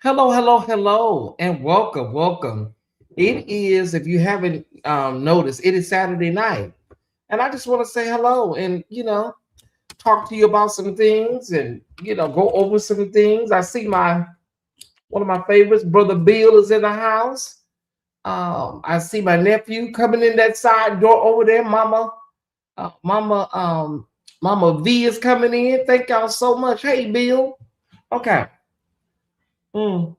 Hello, hello, hello, and welcome, welcome. It is, if you haven't noticed, it is Saturday night, and I just want to say hello and talk to you about some things and go over some things. I see my one of my favorites, brother Bill, is in the house. I see my nephew coming in that side door over there, Mama V is coming in. Thank y'all so much. Hey, Bill. Okay. Mm.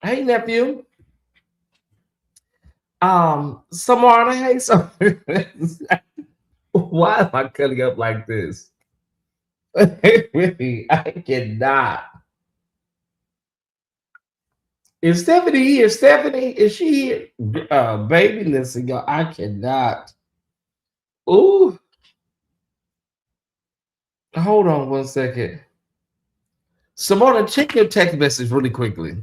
Hey, nephew. Samarna, hey, so why am I cutting up like this? Really, I cannot. Is Stephanie here? Stephanie, is she here? Baby, listen, y'all, I cannot. Ooh, hold on one second. Simona, check your text message really quickly.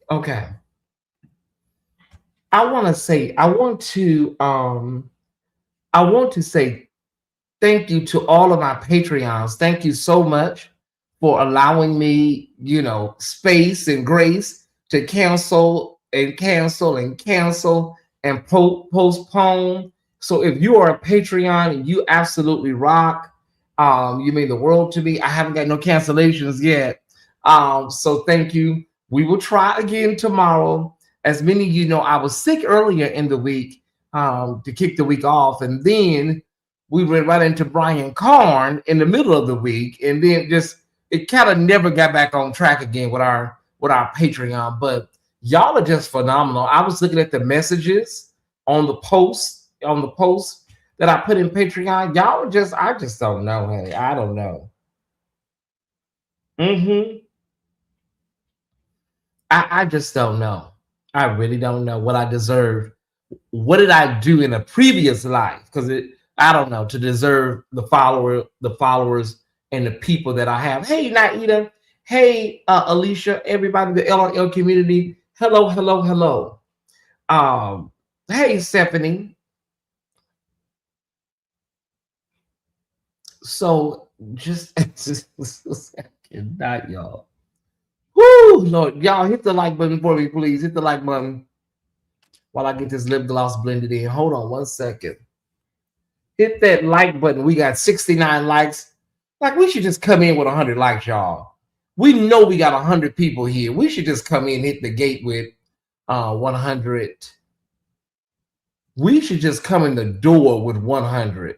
Okay. I want to say thank you to all of my Patreons. Thank you so much for allowing me, space and grace to cancel and cancel and cancel and postpone. So if you are a Patreon and you absolutely rock, you mean the world to me. I haven't got no cancellations yet. So thank you. We will try again tomorrow. As many of you know, I was sick earlier in the week to kick the week off, and then we went right into Brian Karn in the middle of the week, and then just it kind of never got back on track again with our Patreon. But y'all are just phenomenal. I was looking at the messages on the post that I put in Patreon. Y'all are just I just don't know. Hey, I don't know. Hmm. I just don't know. I really don't know what I deserve. What did I do in a previous life? Because I don't know, to deserve the followers and the people that I have. Hey, Naida. Hey, Alicia, everybody, the LRL community. Hello, hello, hello. Um, hey, Stephanie. So just, I cannot, y'all. Woo, Lord, y'all hit the like button for me, please. Hit the like button while I get this lip gloss blended in. Hold on one second. Hit that like button. We got 69 likes. Like, we should just come in with 100 likes, y'all. We know we got 100 people here. We should just come in, hit the gate with 100. We should just come in the door with 100.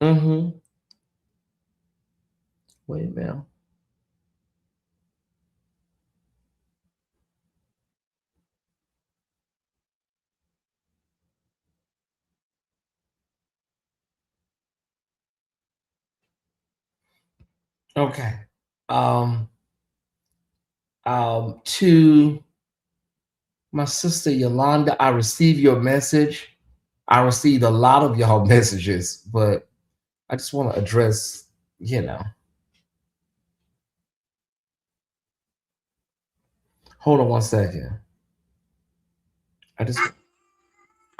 Mm-hmm. Wait a minute. Okay. Um, to my sister Yolanda, I received your message. I received a lot of y'all messages, but I just want to address, you know. Hold on one second. I just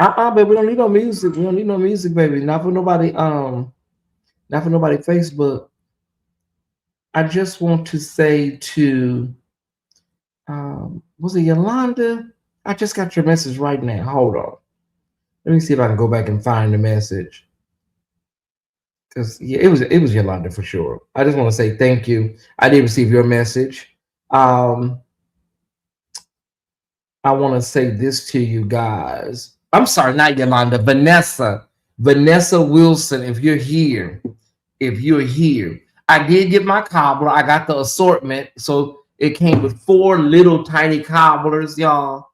baby, we don't need no music. We don't need no music, baby. Not for nobody, not for nobody Facebook. I just want to say to was it Yolanda? I just got your message right now. Hold on. Let me see if I can go back and find the message. Because yeah, it was Yolanda for sure. I just want to say thank you. I did receive your message. Um, I want to say this to you guys. I'm sorry, not Yolanda, Vanessa. Vanessa Wilson, if you're here, I did get my cobbler. I got the assortment. So it came with 4 little tiny cobblers, y'all.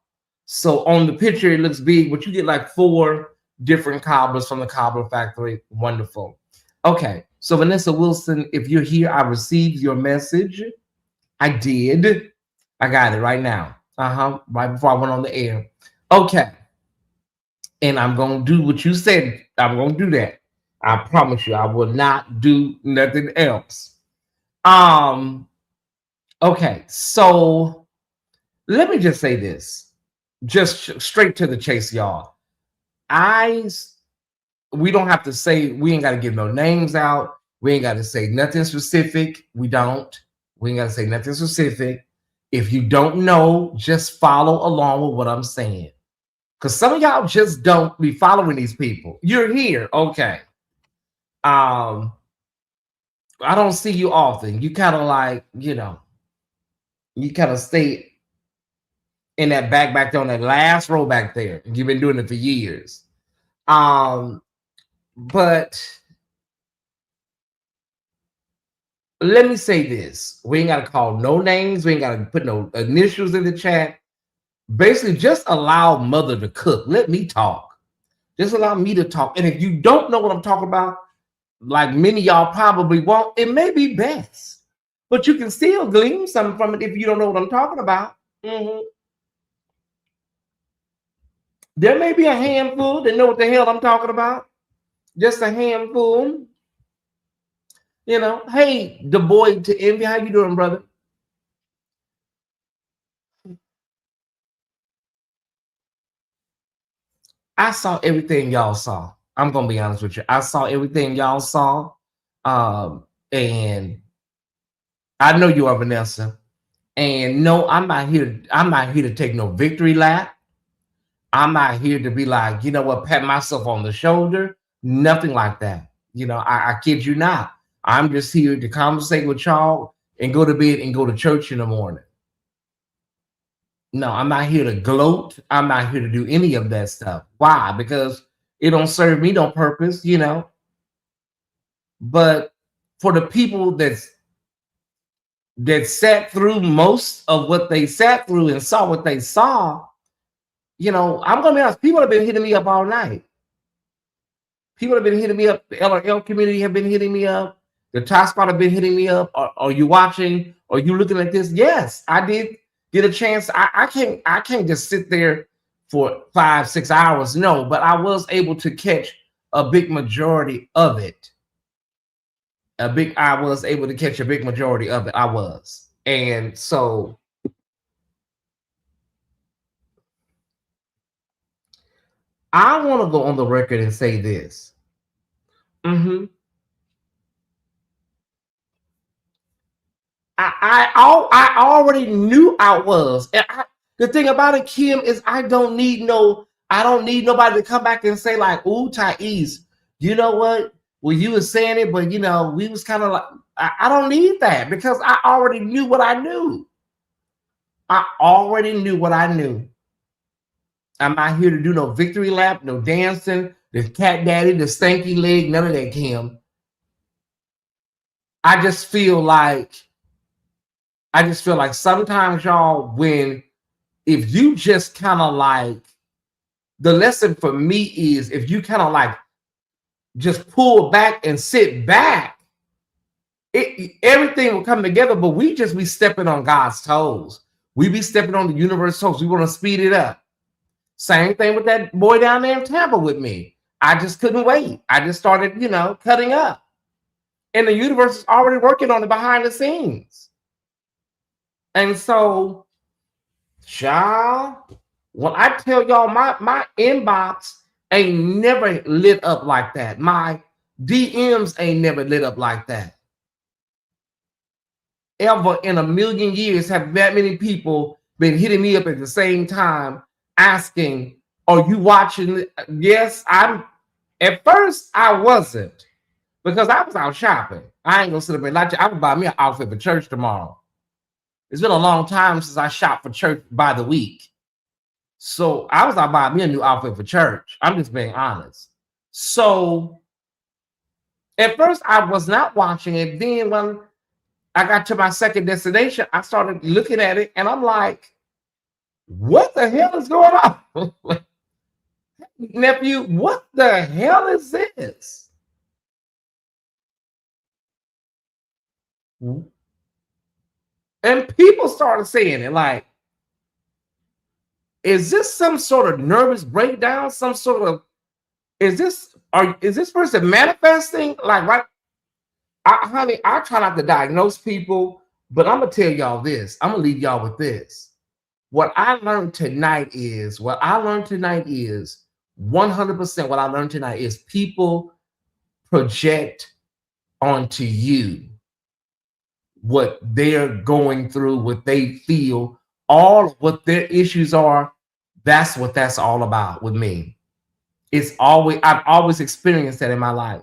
So on the picture, it looks big, but you get like 4 different cobblers from the cobbler factory. Wonderful. Okay. So Vanessa Wilson, if you're here, I received your message. I did. I got it right now. Right before I went on the air. Okay. And I'm gonna do what you said. I'm gonna do that. I promise you, I will not do nothing else. Okay, so let me just say this. Just straight to the chase, y'all. We don't have to say, we ain't got to give no names out. We ain't got to say nothing specific. We don't. We ain't got to say nothing specific. If you don't know, just follow along with what I'm saying. Because some of y'all just don't be following these people. You're here. Okay. I don't see you often. You kind of like, you kind of stay in that back there on that last row back there. You've been doing it for years. But let me say this. We ain't got to call no names. We ain't got to put no initials in the chat. Basically, just allow mother to cook. Let me talk. Just allow me to talk. And if you don't know what I'm talking about, like many of y'all probably won't, it may be best. But you can still glean something from it if you don't know what I'm talking about. There may be a handful that know what the hell I'm talking about. Just a handful. Hey, the boy to envy, how you doing, brother? I saw everything y'all saw. I'm gonna be honest with you. I saw everything y'all saw. And I know you are, Vanessa. And no, I'm not here to take no victory lap. I'm not here to be like, you know what, pat myself on the shoulder. Nothing like that. I kid you not. I'm just here to conversate with y'all and go to bed and go to church in the morning. No, I'm not here to gloat. I'm not here to do any of that stuff. Why? Because it don't serve me no purpose, But for the people that sat through most of what they sat through and saw what they saw, I'm gonna be honest, people have been hitting me up all night. People have been hitting me up. The LRL community have been hitting me up. The Top Spot have been hitting me up. Are you watching? Are you looking at this? Yes, I did get a chance. I can't just sit there for 5-6 hours. No, but I was able to catch a big majority of it. I was able to catch a big majority of it. I was. And so I want to go on the record and say this. I already knew I was. And the thing about it, Kim, is I don't need nobody to come back and say like, "Ooh, Tyesse, you know what? Well, you was saying it, but we was kind of like." I don't need that because I already knew what I knew. I already knew what I knew. I'm not here to do no victory lap, no dancing, the cat daddy, the stanky leg, none of that, Kim. I just feel like sometimes, y'all, if you just kind of like, the lesson for me is if you kind of like just pull back and sit back, everything will come together, but we just be stepping on God's toes. We be stepping on the universe's toes. We want to speed it up. Same thing with that boy down there in Tampa with me. I just couldn't wait. I just started, cutting up. And the universe is already working on it behind the scenes. And so, child, when I tell y'all my inbox ain't never lit up like that. My DMs ain't never lit up like that. Ever in a million years have that many people been hitting me up at the same time asking, are you watching? Yes, at first I wasn't, because I was out shopping. I ain't gonna sit up and lie to you. I would buy me an outfit for church tomorrow. It's been a long time since I shopped for church by the week. So I was out buying me a new outfit for church. I'm just being honest. So at first I was not watching it. Then when I got to my second destination, I started looking at it and I'm like, what the hell is going on? Nephew, what the hell is this? And people started saying it like, is this some sort of nervous breakdown? Some sort of, is this person manifesting? Like, right? Honey, I try not to diagnose people, but I'm gonna tell y'all this. I'm gonna leave y'all with this. What I learned tonight is 100% what I learned tonight is people project onto you what they're going through, what they feel, all of what their issues are. That's what that's all about with me. I've always experienced that in my life.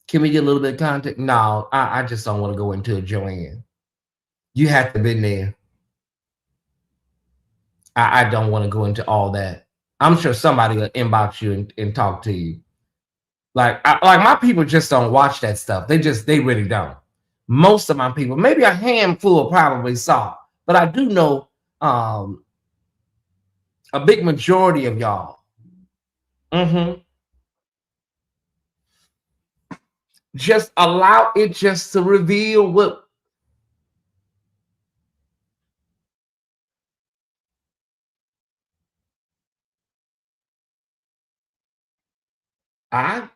Can we get a little bit of context? No, I just don't want to go into it, Joanne. You have to been there. I don't want to go into all that. I'm sure somebody will inbox you and talk to you. Like my people just don't watch that stuff. They really don't. Most of my people, maybe a handful probably saw, but I do know a big majority of y'all. Just allow it just to reveal what I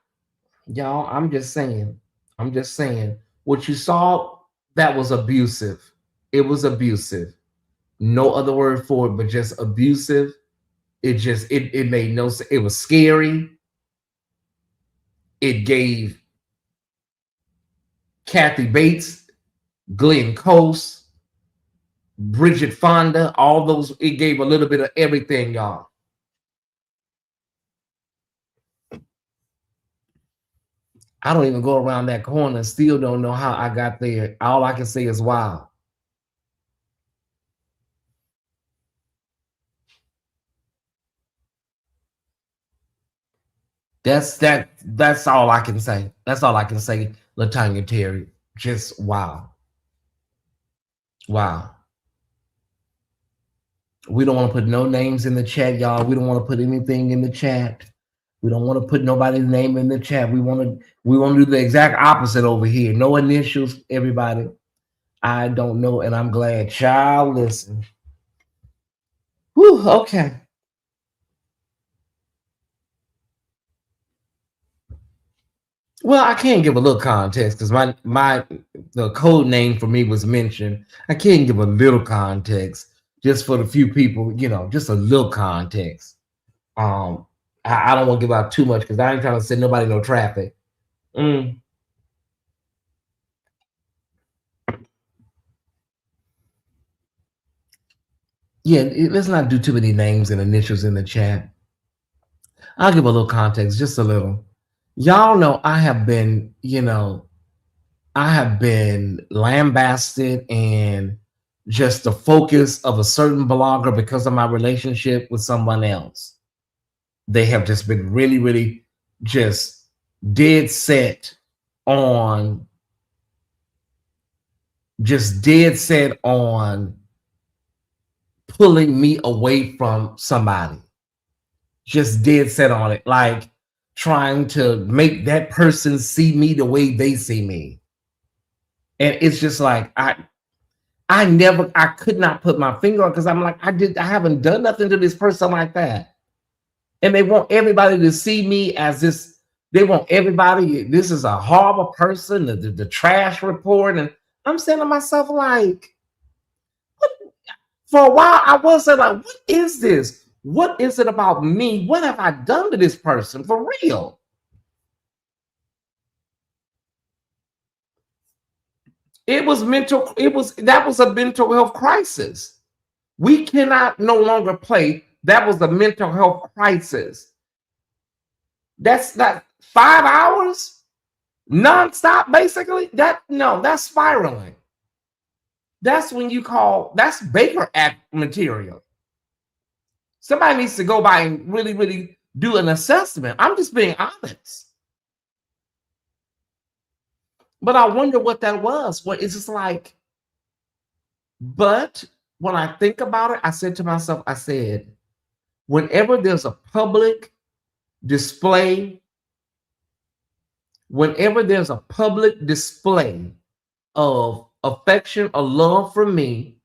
y'all. I'm just saying. I'm just saying. What you saw, that was abusive. It was abusive. No other word for it, but just abusive. It made no sense. It was scary. It gave Kathy Bates, Glenn Close, Bridget Fonda, all those. It gave a little bit of everything, y'all. I don't even go around that corner and still don't know how I got there. All I can say is wow. That's all I can say. That's all I can say, Latanya Terry. Just wow. Wow. We don't want to put no names in the chat, y'all. We don't want to put anything in the chat. We don't want to put nobody's name in the chat. We want to do the exact opposite over here. No initials, everybody. I don't know, and I'm glad. Child, listen. Whew, okay. Well, I can give a little context because the code name for me was mentioned. I can give a little context just for the few people, just a little context. I don't want to give out too much because I ain't trying to send nobody no traffic. Yeah, let's not do too many names and initials in the chat. I'll give a little context, just a little. Y'all know I have been lambasted and just the focus of a certain blogger because of my relationship with someone else. They have just been really, really just dead set on pulling me away from somebody. Just dead set on it, like trying to make that person see me the way they see me. And it's just like I could not put my finger on because I'm like, I haven't done nothing to this person like that. And they want everybody to see me as this, they want everybody, this is a horrible person, the trash report. And I'm saying to myself, like, what? For a while, I was saying, like, what is this? What is it about me? What have I done to this person for real? That was a mental health crisis. We cannot no longer play. That was a mental health crisis. That's not 5 hours nonstop, basically. That's spiraling. That's that's Baker Act material. Somebody needs to go by and really, really do an assessment. I'm just being honest. But I wonder what that was. What it's just like, but when I think about it, I said to myself, whenever there's a public display, whenever there's a public display of affection or love from me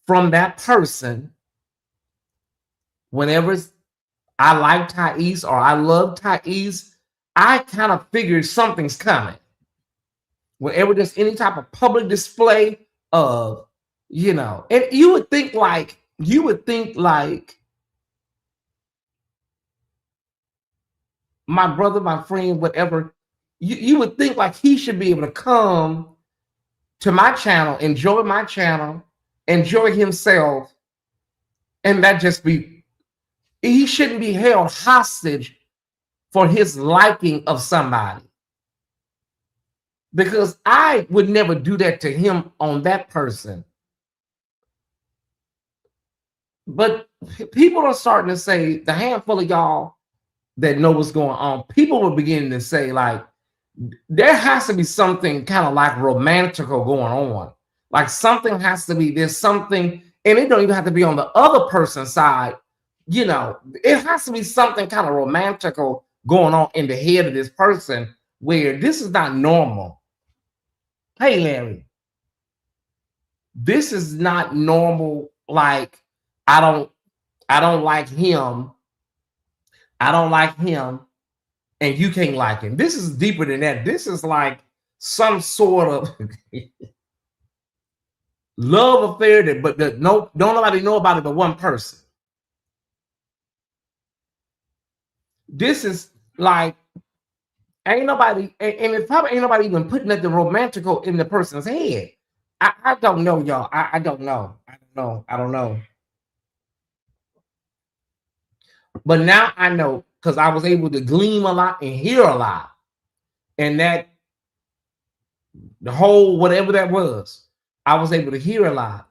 from that person, whenever I like Tyesse or I love Tyesse, I kind of figure something's coming. Whenever there's any type of public display of, and you would think like my brother, my friend, whatever, you would think like he should be able to come to my channel, enjoy himself, and that just be, he shouldn't be held hostage for his liking of somebody. Because I would never do that to him on that person. But people are starting to say, the handful of y'all that know what's going on, people were beginning to say, like, there has to be something kind of like romantical going on. Like something has to be, there's something, and it don't even have to be on the other person's side. It has to be something kind of romantical going on in the head of this person where this is not normal. Hey, Larry, this is not normal. Like, I don't like him. I don't like him, and you can't like him. This is deeper than that. This is like some sort of love affair that don't nobody know about it but one person. This is like ain't nobody, and it probably ain't nobody even putting nothing romantical in the person's head. I don't know, y'all. I don't know. I don't know. But now I know, because I was able to glean a lot and hear a lot. And that the whole whatever that was, I was able to hear a lot.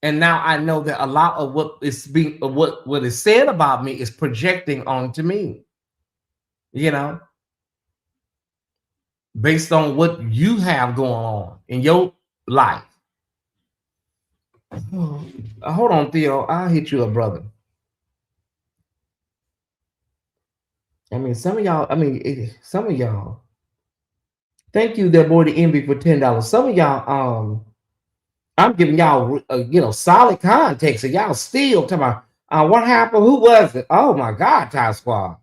And now I know that a lot of what is being what is said about me is projecting onto me. Based on what you have going on in your life. Hold on, Theo. I'll hit you up, brother. I mean, some of y'all. Thank you, that boy, the envy, for $10. Some of y'all, I'm giving y'all, solid context, and y'all still talking about what happened, who was it? Oh my God, Ty Squad.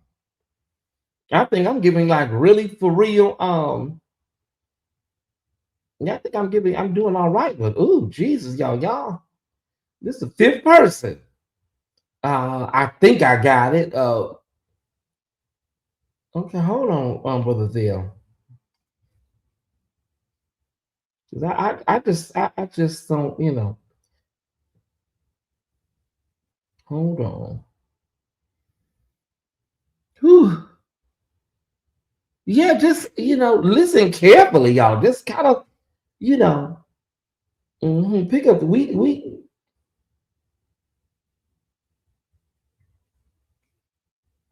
I think I'm giving like really for real. Yeah, I think I'm doing all right. But ooh, Jesus, y'all, this is the fifth person. I think I got it. Okay, hold on, brother Theo. I just don't, hold on. Whew. Yeah, just listen carefully, y'all. Just kind of, pick up the we.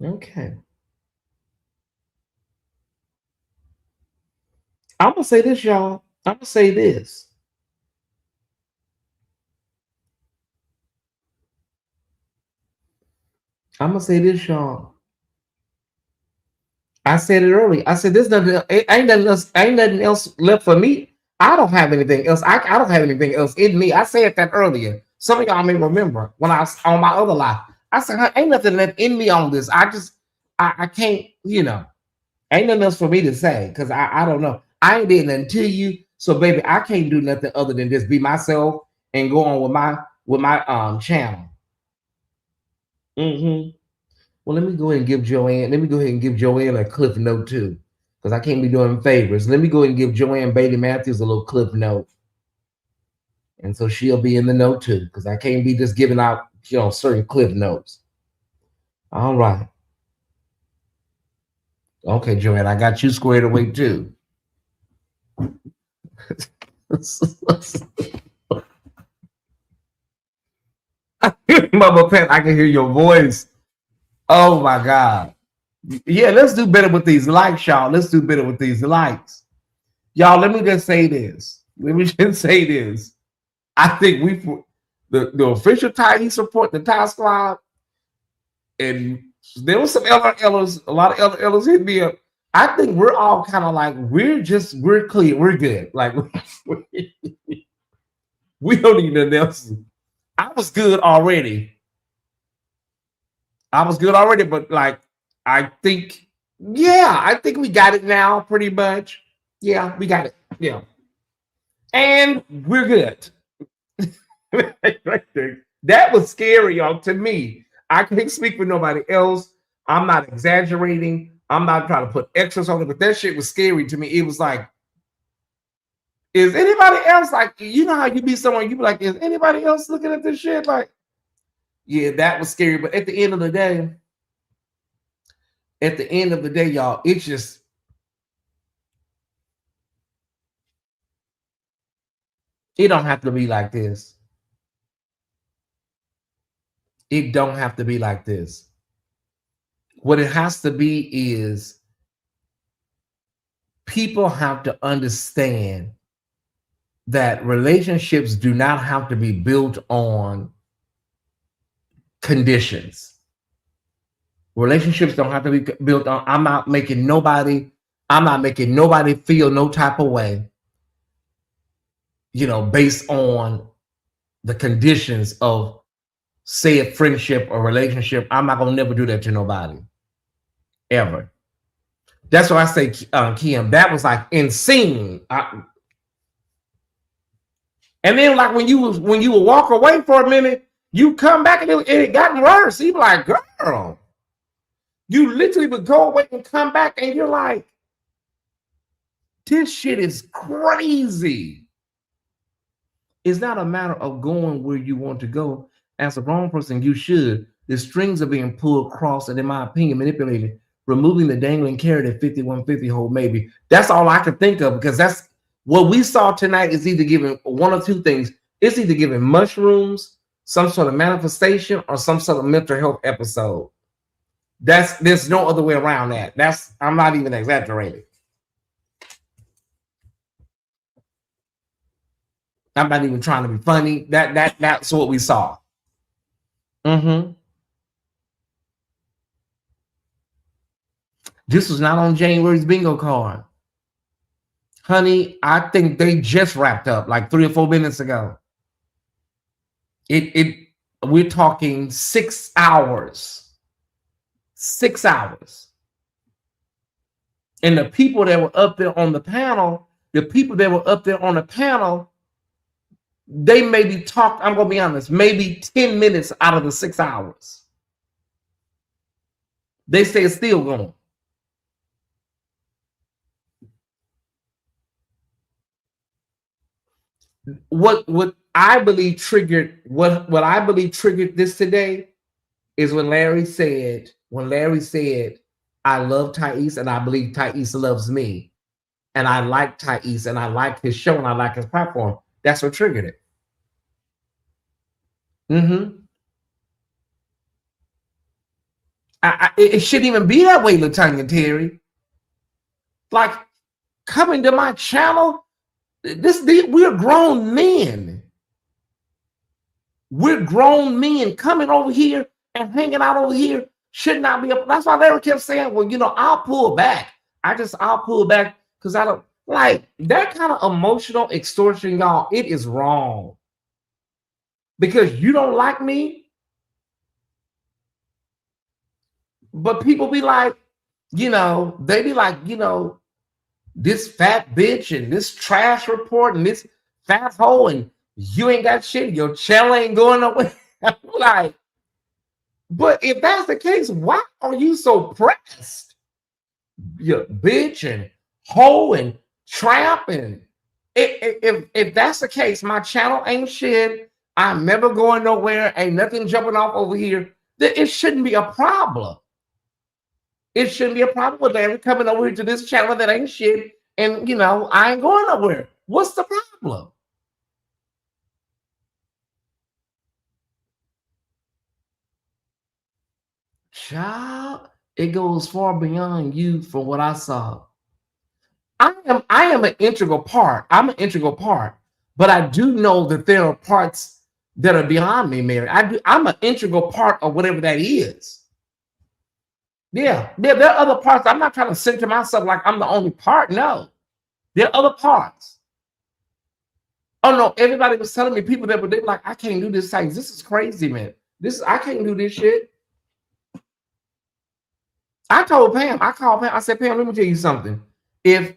Okay. I'm gonna say this, y'all. I'm gonna say this. I'm gonna say this, y'all. I said it earlier. I said there's nothing. Ain't nothing else. Ain't nothing else left for me. I don't have anything else. I don't have anything else in me. I said that earlier. Some of y'all may remember when I was on my other life. I said, ain't nothing left in me on this. I can't. Ain't nothing else for me to say because I don't know. I ain't did nothing to you, so baby, I can't do nothing other than just be myself and go on with my channel. Well, let me go ahead and give Joanne. Let me go ahead and give Joanne a cliff note too, because I can't be doing favors. Let me go ahead and give Joanne Bailey Matthews a little cliff note, and so she'll be in the note too, because I can't be just giving out certain cliff notes. All right. Okay, Joanne, I got you squared away too. Mama Pet, I can hear your voice. Oh my God. Yeah, let's do better with these likes, y'all. Let's do better with these likes. Y'all, let me just say this. I think the official Tyesse Report, the Tyesse Squad, and there was some a lot of other Ellers hit me up. I think we're all kind of like, we're clear, we're good. Like we don't need nothing else. I was good already. I was good already, but like I think, yeah, I think we got it now, pretty much. Yeah, we got it. Yeah. And we're good. That was scary, y'all, to me. I can't speak for nobody else. I'm not exaggerating. I'm not trying to put extras on it, but that shit was scary to me. It was like, is anybody else like, you know how you be someone, you be like, is anybody else looking at this shit? Like, yeah, that was scary. But at the end of the day, y'all, it's just, it don't have to be like this. It don't have to be like this. What it has to be is people have to understand that relationships do not have to be built on conditions. Relationships don't have to be built on, I'm not making nobody feel no type of way, based on the conditions of, say, a friendship or relationship. I'm not gonna never do that to nobody, ever. That's why I say, Kim, that was like insane. And then, like, when you would walk away for a minute, you come back and it got worse. You be like, girl, you literally would go away and come back, and you're like, this shit is crazy. It's not a matter of going where you want to go. As a wrong person, you should. The strings are being pulled across, and in my opinion, manipulated, removing the dangling carrot at 5150 hold maybe. That's all I can think of, because that's what we saw tonight. Is either giving one or two things. It's either giving mushrooms, some sort of manifestation, or some sort of mental health episode. There's no other way around that. I'm not even exaggerating. I'm not even trying to be funny. That's what we saw. This was not on January's bingo card. Honey, I think they just wrapped up like 3 or 4 minutes ago. We're talking 6 hours. 6 hours. And the people that were up there on the panel, they maybe talked, I'm gonna be honest, maybe 10 minutes out of the 6 hours. They say it's still going. What I believe triggered this today is when Larry said, I love Tyesse and I believe Tyesse loves me. And I like Tyesse and I like his show and I like his platform. That's what triggered it. It shouldn't even be that way, LaTanya Terry. Like, coming to my channel, we're grown men. We're grown men coming over here and hanging out over here should not be up. That's why Larry kept saying, well, I'll pull back. I'll pull back because I don't like that kind of emotional extortion, y'all. It is wrong. Because you don't like me. But people be like, they be like, this fat bitch and this trash report and this fat hole and you ain't got shit. Your channel ain't going nowhere. Like, but if that's the case, why are you so pressed? You bitch and hoe and tramp. And if that's the case, my channel ain't shit. I'm never going nowhere. Ain't nothing jumping off over here. It shouldn't be a problem. It shouldn't be a problem with Larry coming over here to this channel that ain't shit. And, I ain't going nowhere. What's the problem? Child, it goes far beyond you from what I saw. I am an integral part. I'm an integral part. But I do know that there are parts that are beyond me, Mary. I'm an integral part of whatever that is. Yeah, there are other parts. I'm not trying to center myself like I'm the only part. No, there are other parts. Oh no, everybody was telling me, people that were, they were like, I can't do this. Like, this is crazy, man. I can't do this shit. I told Pam, I called Pam, I said, Pam, let me tell you something. If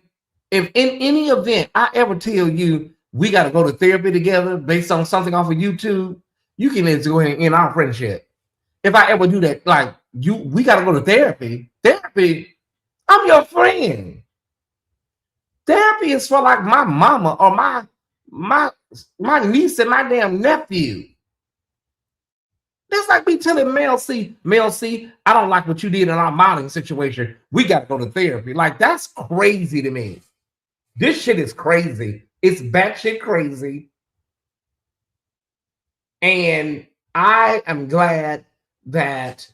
in any event I ever tell you we got to go to therapy together based on something off of YouTube, you can just go ahead and end our friendship. If I ever do that, like we got to go to therapy. Therapy, I'm your friend. Therapy is for like my mama or my my niece and my damn nephew. That's like me telling Mel C, I don't like what you did in our modeling situation. We got to go to therapy. Like, that's crazy to me. This shit is crazy. It's batshit crazy. And I am glad that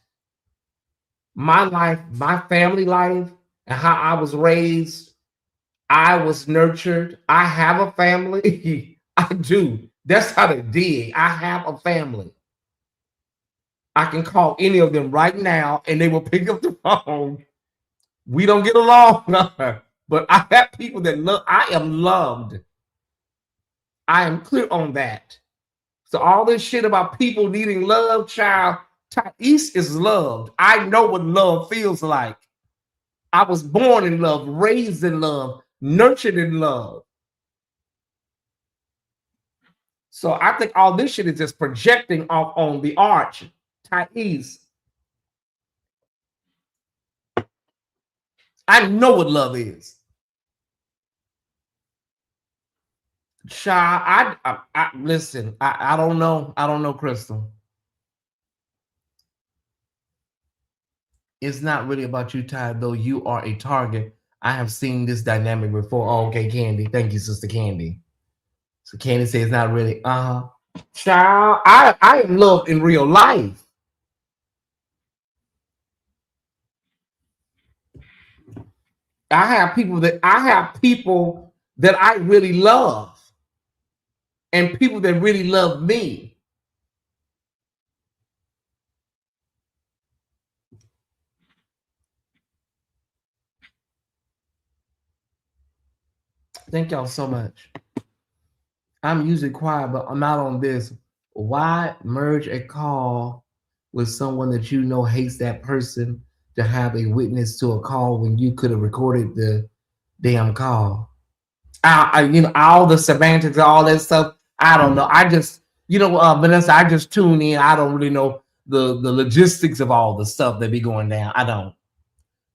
my life, my family life, and how I was raised, I was nurtured. I have a family. I do. That's how they did. I have a family. I can call any of them right now and they will pick up the phone. We don't get along, but I have people that love. I am loved. I am clear on that. So all this shit about people needing love, child, Tyesse is loved. I know what love feels like. I was born in love, raised in love, nurtured in love. So I think all this shit is just projecting off on the arch, Tyesse. I know what love is. Child, I listen. I don't know. I don't know, Crystal. It's not really about you, Ty, though you are a target. I have seen this dynamic before. Oh, okay, Candy. Thank you, Sister Candy. So Candy says it's not really, child, I am loved in real life. I have people that I really love and people that really love me. Thank y'all so much. I'm usually quiet, but I'm not on this. Why merge a call with someone that you know hates that person to have a witness to a call when you could have recorded the damn call? You know, all the semantics, all that stuff. I don't know. I just, Vanessa, I just tune in. I don't really know the logistics of all the stuff that be going down. I don't.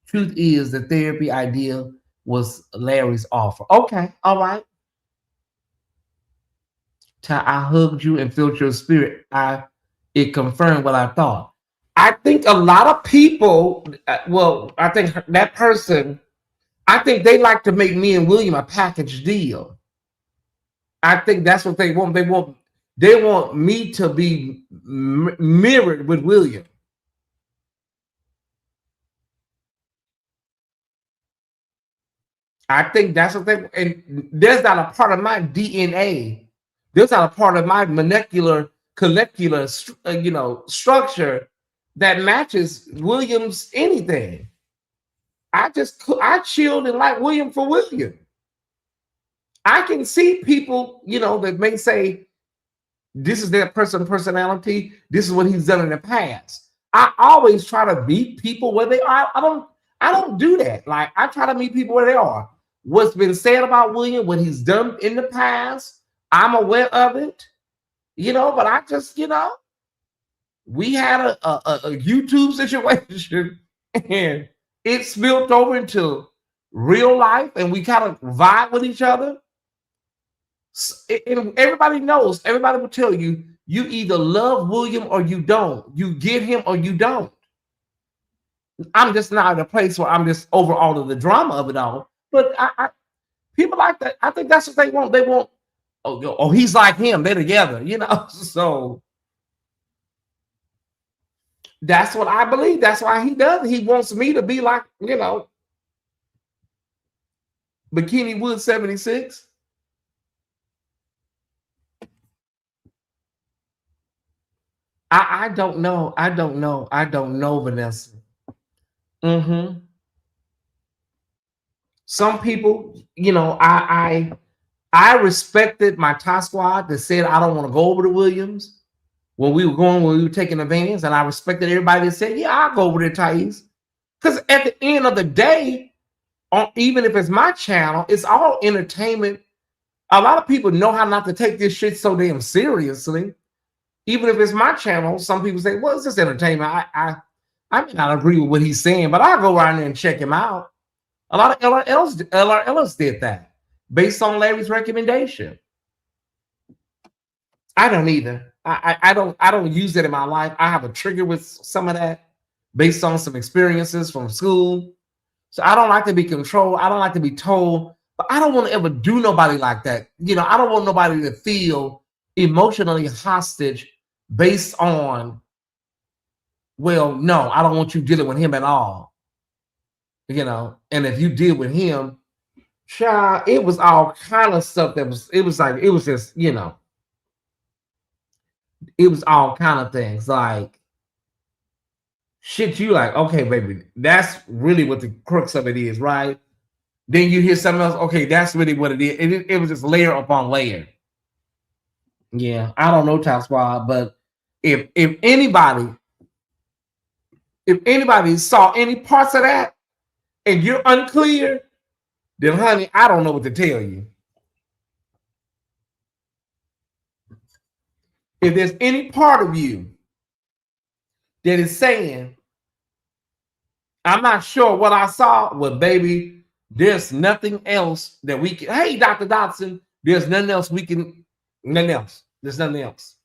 Truth is, the therapy idea was Larry's offer. Okay, all right. I hugged you and felt your spirit. It confirmed what I thought. I think a lot of people, well, I think that person, I think they like to make me and William a package deal. I think that's what they want. They want me to be mirrored with William. I think that's what they, and there's not a part of my DNA. There's not a part of my molecular structure that matches William's anything. I chilled and like William for William. I can see people, that may say this is their personality. This is what he's done in the past. I always try to meet people where they are. I don't do that. Like, I try to meet people where they are. What's been said about William, what he's done in the past, I'm aware of it. But I just, we had a YouTube situation and it spilled over into real life and we kind of vibe with each other. And everybody knows, everybody will tell you, you either love William or you don't. You get him or you don't. I'm just not in a place where I'm just over all of the drama of it all. But people like that, I think that's what they want. They want, oh, he's like him. They're together, So that's what I believe. That's why he does. He wants me to be like, Bikini Wood 76. I don't know. I don't know, Vanessa. Mm-hmm. Some people, you know, I respected my tie squad that said I don't want to go over to Williams when we were taking advantage, and I respected everybody that said, yeah, I'll go over there, Tyesse. Because at the end of the day, even if it's my channel, it's all entertainment. A lot of people know how not to take this shit so damn seriously. Even if it's my channel, some people say, well, it's just entertainment. I may not agree with what he's saying, but I'll go around there and check him out. A lot of LRLs did that based on Larry's recommendation. I don't either. I don't use it in my life. I have a trigger with some of that based on some experiences from school. So I don't like to be controlled. I don't like to be told, but I don't want to ever do nobody like that. You know, I don't want nobody to feel emotionally hostage based on, well, no, I don't want you dealing with him at all. You know, and if you deal with him, child, it was all kind of stuff it was like, it was just, you know, it was all kind of things like shit. You like, okay, baby, that's really what the crux of it is, right? Then you hear something else. Okay, that's really what it is. It was just layer upon layer. Yeah, I don't know, Top Squad, but if anybody saw any parts of that and you're unclear, then honey, I don't know what to tell you. If there's any part of you that is saying, I'm not sure what I saw, well, baby, there's nothing else that we can. Hey, Dr. Dodson, there's nothing else we can, nothing else. There's nothing else.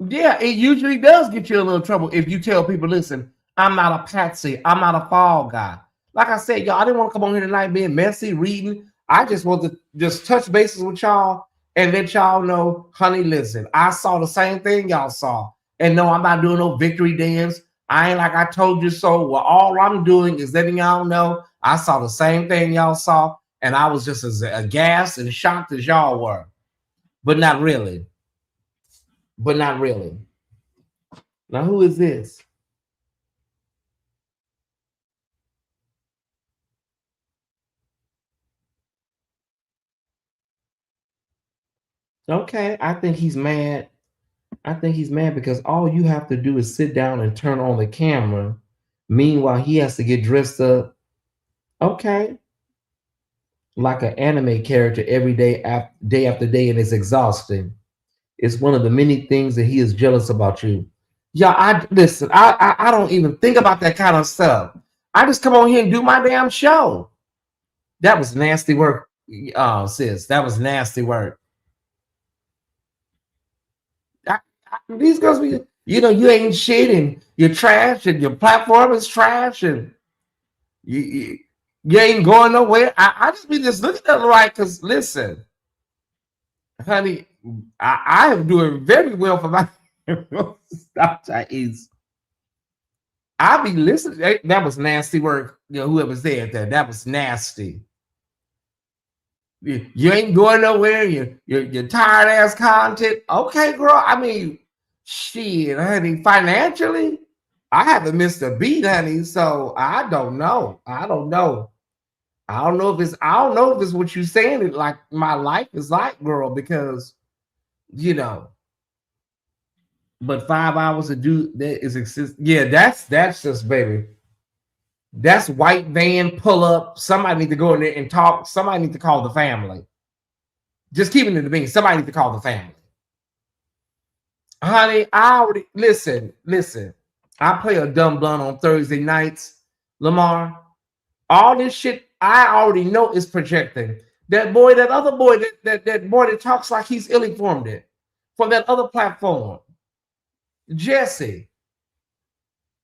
Yeah, it usually does get you in a little trouble if you tell people, listen, I'm not a patsy. I'm not a fall guy. Like I said, y'all, I didn't want to come on here tonight being messy, reading. I just want to just touch bases with y'all and let y'all know, honey, listen, I saw the same thing y'all saw. And no, I'm not doing no victory dance. I ain't like I told you so. Well, all I'm doing is letting y'all know I saw the same thing y'all saw. And I was just as aghast and shocked as y'all were. But not really. But not really. Now, who is this? Okay, I think he's mad. I think he's mad because all you have to do is sit down and turn on the camera. Meanwhile, he has to get dressed up. Okay, like an anime character every day, day after day, and it's exhausting. It's one of the many things that he is jealous about you. Yeah, I listen. I don't even think about that kind of stuff. I just come on here and do my damn show. That was nasty work, sis. That was nasty work. These girls, you know, you ain't shit and you're trash and your platform is trash and you ain't going nowhere. I just be just looking at it right because listen, honey, I am doing very well for my stop Chinese. I be listening. That was nasty work. You know, whoever said that, that was nasty. You ain't going nowhere. You're tired ass content. Okay, girl. I mean, shit, honey. Financially, I haven't missed a beat, honey. So I don't know. I don't know. I don't know if it's what you're saying. It like my life is like, girl, because you know. But 5 hours to do that is exist. Yeah, that's just baby. That's white van pull up. Somebody need to go in there and talk. Somebody need to call the family. Just keeping it to me. Somebody need to call the family. Honey, I already listen. I play a dumb blunt on Thursday nights, Lamar. All this shit I already know is projecting. That boy, that other boy, that boy that talks like he's ill-informed it from that other platform. Jesse.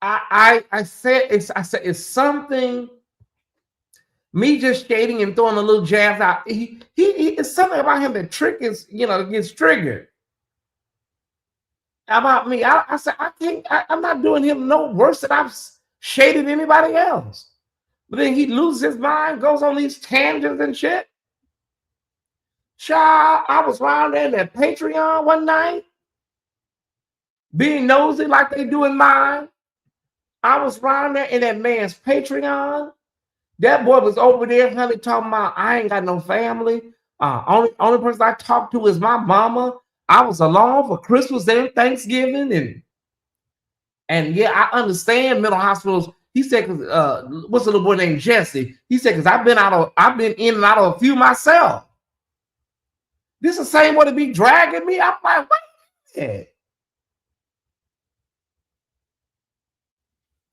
I said it's something. Me just shading and throwing a little jabs out. He it's something about him that gets triggered. About me. I said, I can't, I'm not doing him no worse than I've shaded anybody else. But then he loses his mind, goes on these tangents and shit. Child, I was around there in that Patreon one night. being nosy like they do in mine. I was around there in that man's Patreon. That boy was over there, honey, talking about I ain't got no family. Only person I talk to is my mama. I was alone for Christmas and Thanksgiving, and yeah, I understand mental hospitals. He said, what's the little boy named Jesse? He said, because I've been in and out of a few myself. This is the same way to be dragging me. I'm like, wait a minute.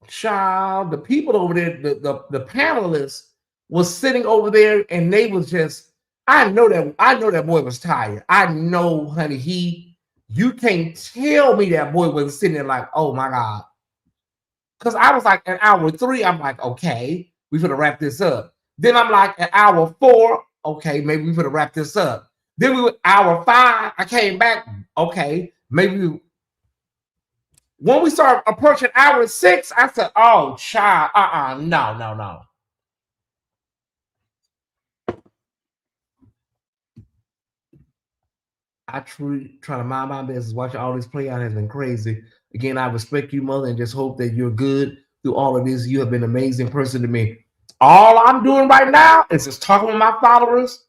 Child, the people over there, the panelists was sitting over there and they was just, I know that boy was tired. I know, honey, you can't tell me that boy was sitting there like, oh my God. Because I was like, at hour 3, I'm like, okay, we should have wrapped this up. Then I'm like, at hour 4, okay, maybe we should have wrapped this up. Then we were hour 5, I came back, okay, when we started approaching hour 6, I said, oh, child, no. I truly try to mind my business. Watching all this play out has been crazy. Again, I respect you, mother, and just hope that you're good through all of this. You have been an amazing person to me. All I'm doing right now is just talking with my followers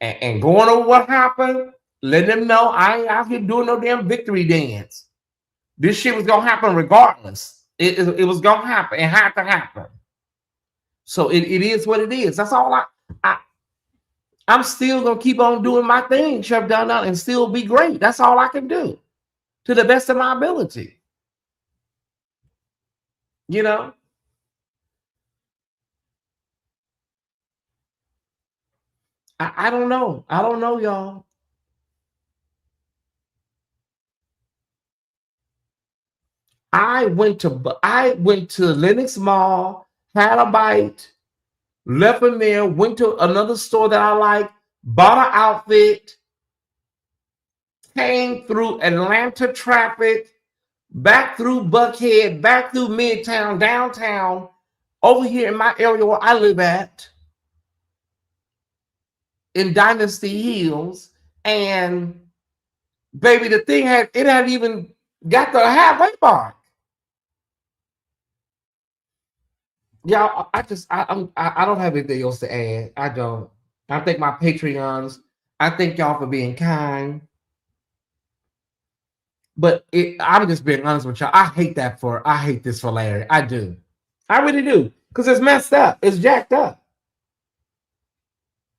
and going over what happened, letting them know I ain't out here doing no damn victory dance. This shit was gonna happen regardless. It was gonna happen. It had to happen. So it is what it is. That's all I I'm still gonna keep on doing my thing, Chef Down, and still be great. That's all I can do to the best of my ability. You know, I don't know. I don't know, y'all. I went to Lenox Mall, had a bite, left from there, went to another store that I like, bought an outfit, came through Atlanta traffic, back through Buckhead, back through Midtown, downtown, over here in my area where I live at, in Dynasty Hills, and baby, the thing hadn't even got the halfway mark. Y'all, I don't have anything else to add. I don't. I thank my Patreons. I thank y'all for being kind. But I'm just being honest with y'all. I hate this for Larry. I do. I really do. Because it's messed up. It's jacked up.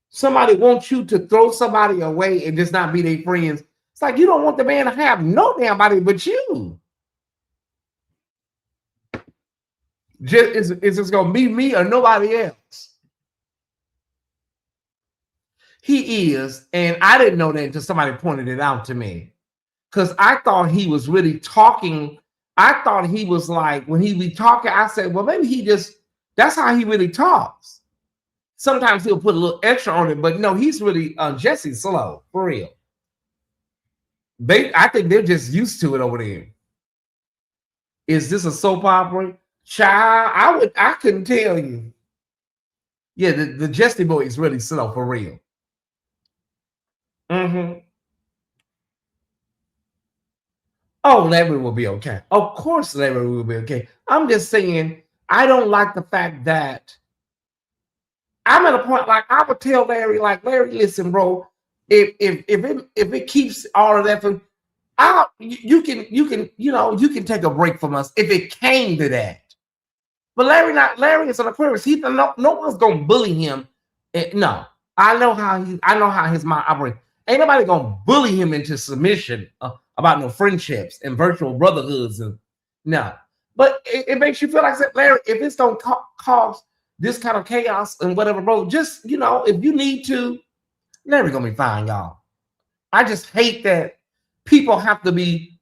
Somebody wants you to throw somebody away and just not be their friends. It's like you don't want the man to have no damn body but you. It's just gonna be me or nobody else. He is, and I didn't know that until somebody pointed it out to me. Because I thought he was really talking. I thought he was like, when he be talking, I said, well, maybe that's how he really talks. Sometimes he'll put a little extra on it, but no, he's really Jesse's slow, for real. I think they're just used to it over there. Is this a soap opera? Child, I couldn't tell you. Yeah, the Jesse boy is really slow, for real. Mm-hmm. Oh, Larry will be okay. Of course, Larry will be okay. I'm just saying, I don't like the fact that I'm at a point like I would tell Larry, like, Larry, listen, bro, if it keeps all of that from out, you can you can take a break from us if it came to that. But Larry is an Aquarius. No one's gonna bully him. No, I know how his mind operates. Ain't nobody gonna bully him into submission about no friendships and virtual brotherhoods and no. But it makes you feel like I said, Larry, if it's don't cause this kind of chaos and whatever, bro, just if you need to, Larry gonna be fine, y'all. I just hate that people have to be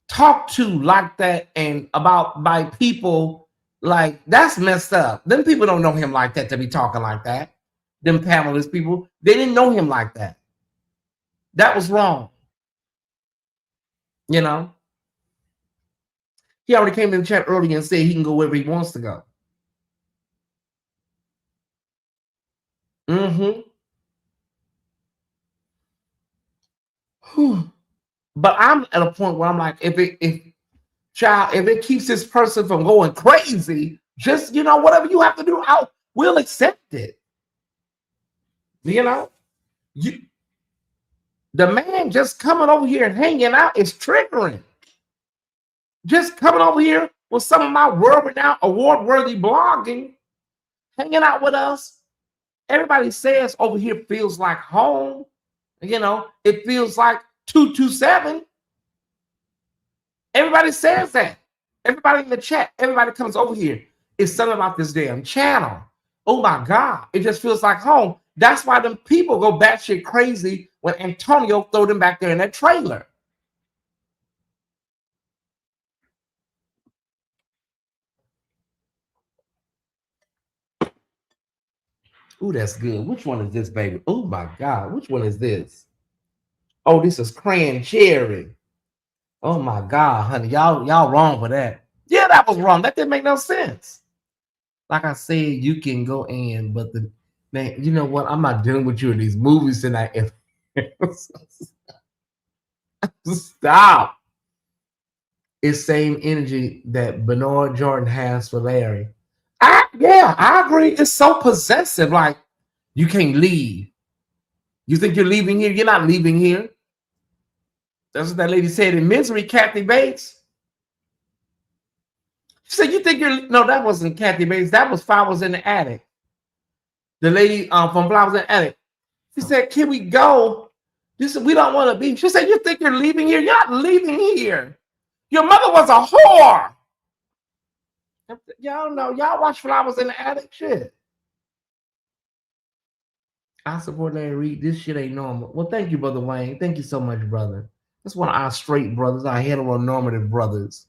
talked to like that and about by people like that's messed up. Them people don't know him like that to be talking like that. Them panelist people, they didn't know him like that. That was wrong. You know, he already came in the chat earlier and said he can go wherever he wants to go. Mm-hmm. But I'm at a point where I'm like, if it keeps this person from going crazy, just whatever you have to do, we'll accept it. You the man just coming over here and hanging out is triggering. Just coming over here with some of my world-renowned, award-worthy blogging, hanging out with us. Everybody says over here feels like home. It feels like 227. Everybody says that. Everybody in the chat, everybody comes over here. It's something about this damn channel. Oh my God. It just feels like home. That's why them people go batshit crazy when Antonio throw them back there in that trailer. Ooh, that's good. Which one is this, baby? Oh my God. Which one is this? Oh, this is cran cherry. Oh my God, honey. Y'all wrong for that. Yeah, that was wrong. That didn't make no sense. Like I said, you can go in, but man, you know what? I'm not dealing with you in these movies tonight. Stop. It's same energy that Bernard Jordan has for Larry. Yeah, I agree. It's so possessive. Like, you can't leave. You think you're leaving here? You're not leaving here. That's what that lady said in Misery, Kathy Bates. She said, you think you're... No, that wasn't Kathy Bates. That was Flowers in the Attic. The lady from Flowers in the Attic. She said, can we go? We don't want to be. She said, you think you're leaving here? You're not leaving here. Your mother was a whore. Y'all know. Y'all watch Flowers in the Attic. Shit. I support Larry Reed. This shit ain't normal. Well, thank you, Brother Wayne. Thank you so much, brother. That's one of our straight brothers, our heteronormative brothers.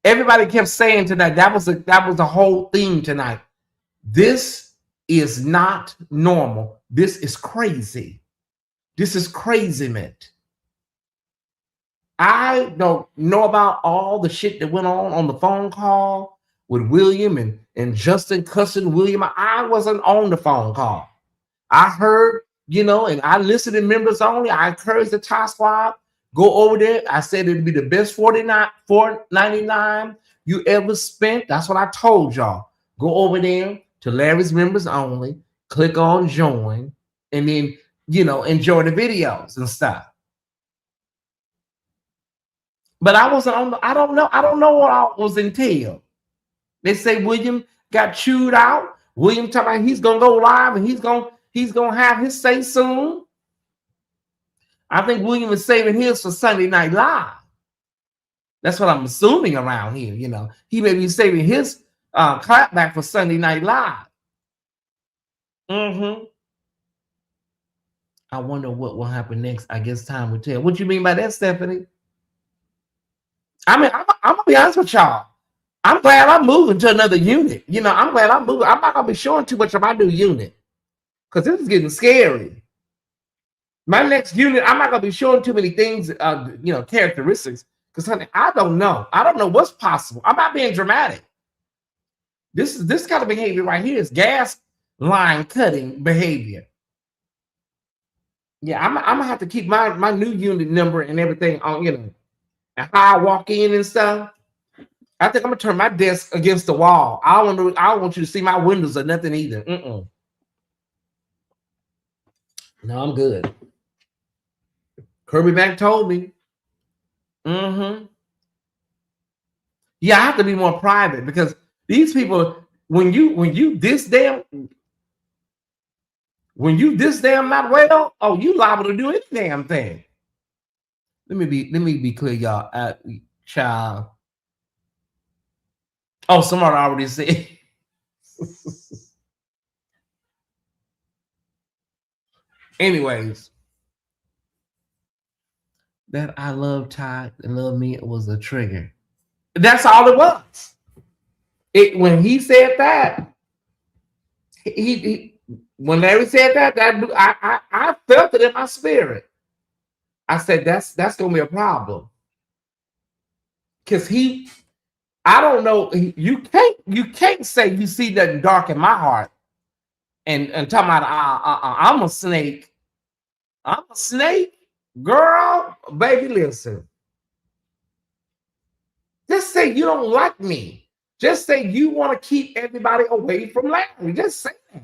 Everybody kept saying tonight, that was the whole theme tonight. This is not normal. This is crazy. This is craziness. I don't know about all the shit that went on the phone call with William and Justin cussing William. I wasn't on the phone call. I heard, and I listened in members only. I encouraged the Thai squad, go over there. I said it'd be the best $4.99 you ever spent. That's what I told y'all. Go over there to Larry's members only, click on join, and then, enjoy the videos and stuff. But I wasn't on I don't know what I was entailed. They say William got chewed out. William talking about he's gonna go live and he's gonna have his say soon. I think William is saving his for Sunday Night Live. That's what I'm assuming around here. He may be saving his clapback for Sunday Night Live. I wonder what will happen next. I guess time will tell. What you mean by that, Stephanie? I mean, I'm gonna be honest with y'all. I'm glad I'm moving to another unit. I'm glad I'm moving. I'm not gonna be showing too much of my new unit because this is getting scary. My next unit, I'm not gonna be showing too many things, characteristics. Because, honey, I don't know. I don't know what's possible. I'm not being dramatic. This kind of behavior right here is gas line cutting behavior. Yeah, I'm gonna have to keep my new unit number and everything on, and how I walk in and stuff. I think I'm gonna turn my desk against the wall. I don't want you to see my windows or nothing either. No, I'm good. Kirby Mack told me. Yeah, I have to be more private because these people, when you this damn not well, oh, you liable to do any damn thing. Let me be clear, y'all. Child. Oh, somebody already said. Anyways, that I love Ty and love me was a trigger. That's all it was. When he said that, when Larry said that I felt it in my spirit. I said that's gonna be a problem. Because I don't know, you can't say you see nothing dark in my heart and talking about I'm a snake. I'm a snake. Girl, baby, listen. Just say you don't like me. Just say you want to keep everybody away from Larry. Just say that.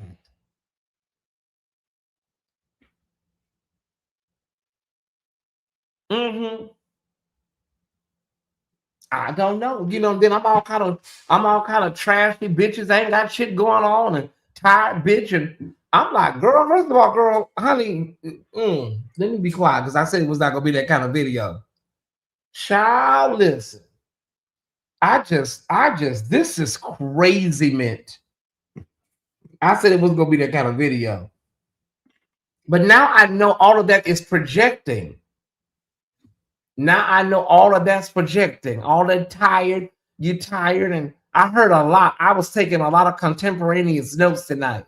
Mm-hmm. I don't know. Then I'm all kind of trashy bitches. Ain't got shit going on and tired bitch. And I'm like, girl, first of all, girl, honey, let me be quiet because I said it was not gonna be that kind of video. Child, listen. This is crazy, mint. I said it was gonna be that kind of video. But now I know all of that is projecting. Now I know all of that's projecting. All that tired, you tired, and I heard a lot. I was taking a lot of contemporaneous notes tonight.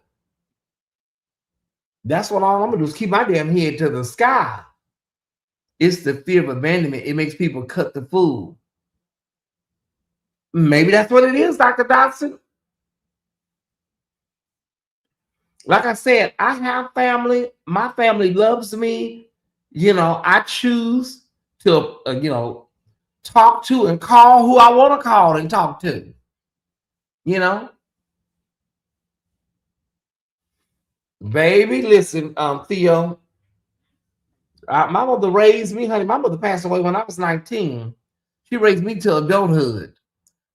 That's what all I'm gonna do is keep my damn head to the sky. It's the fear of abandonment. It makes people cut the food. Maybe that's what it is, Dr. Dodson. Like I said, I have family. My family loves me. I choose to, talk to and call who I want to call and talk to. Baby, listen, Theo. My mother raised me, honey. My mother passed away when I was 19. She raised me to adulthood,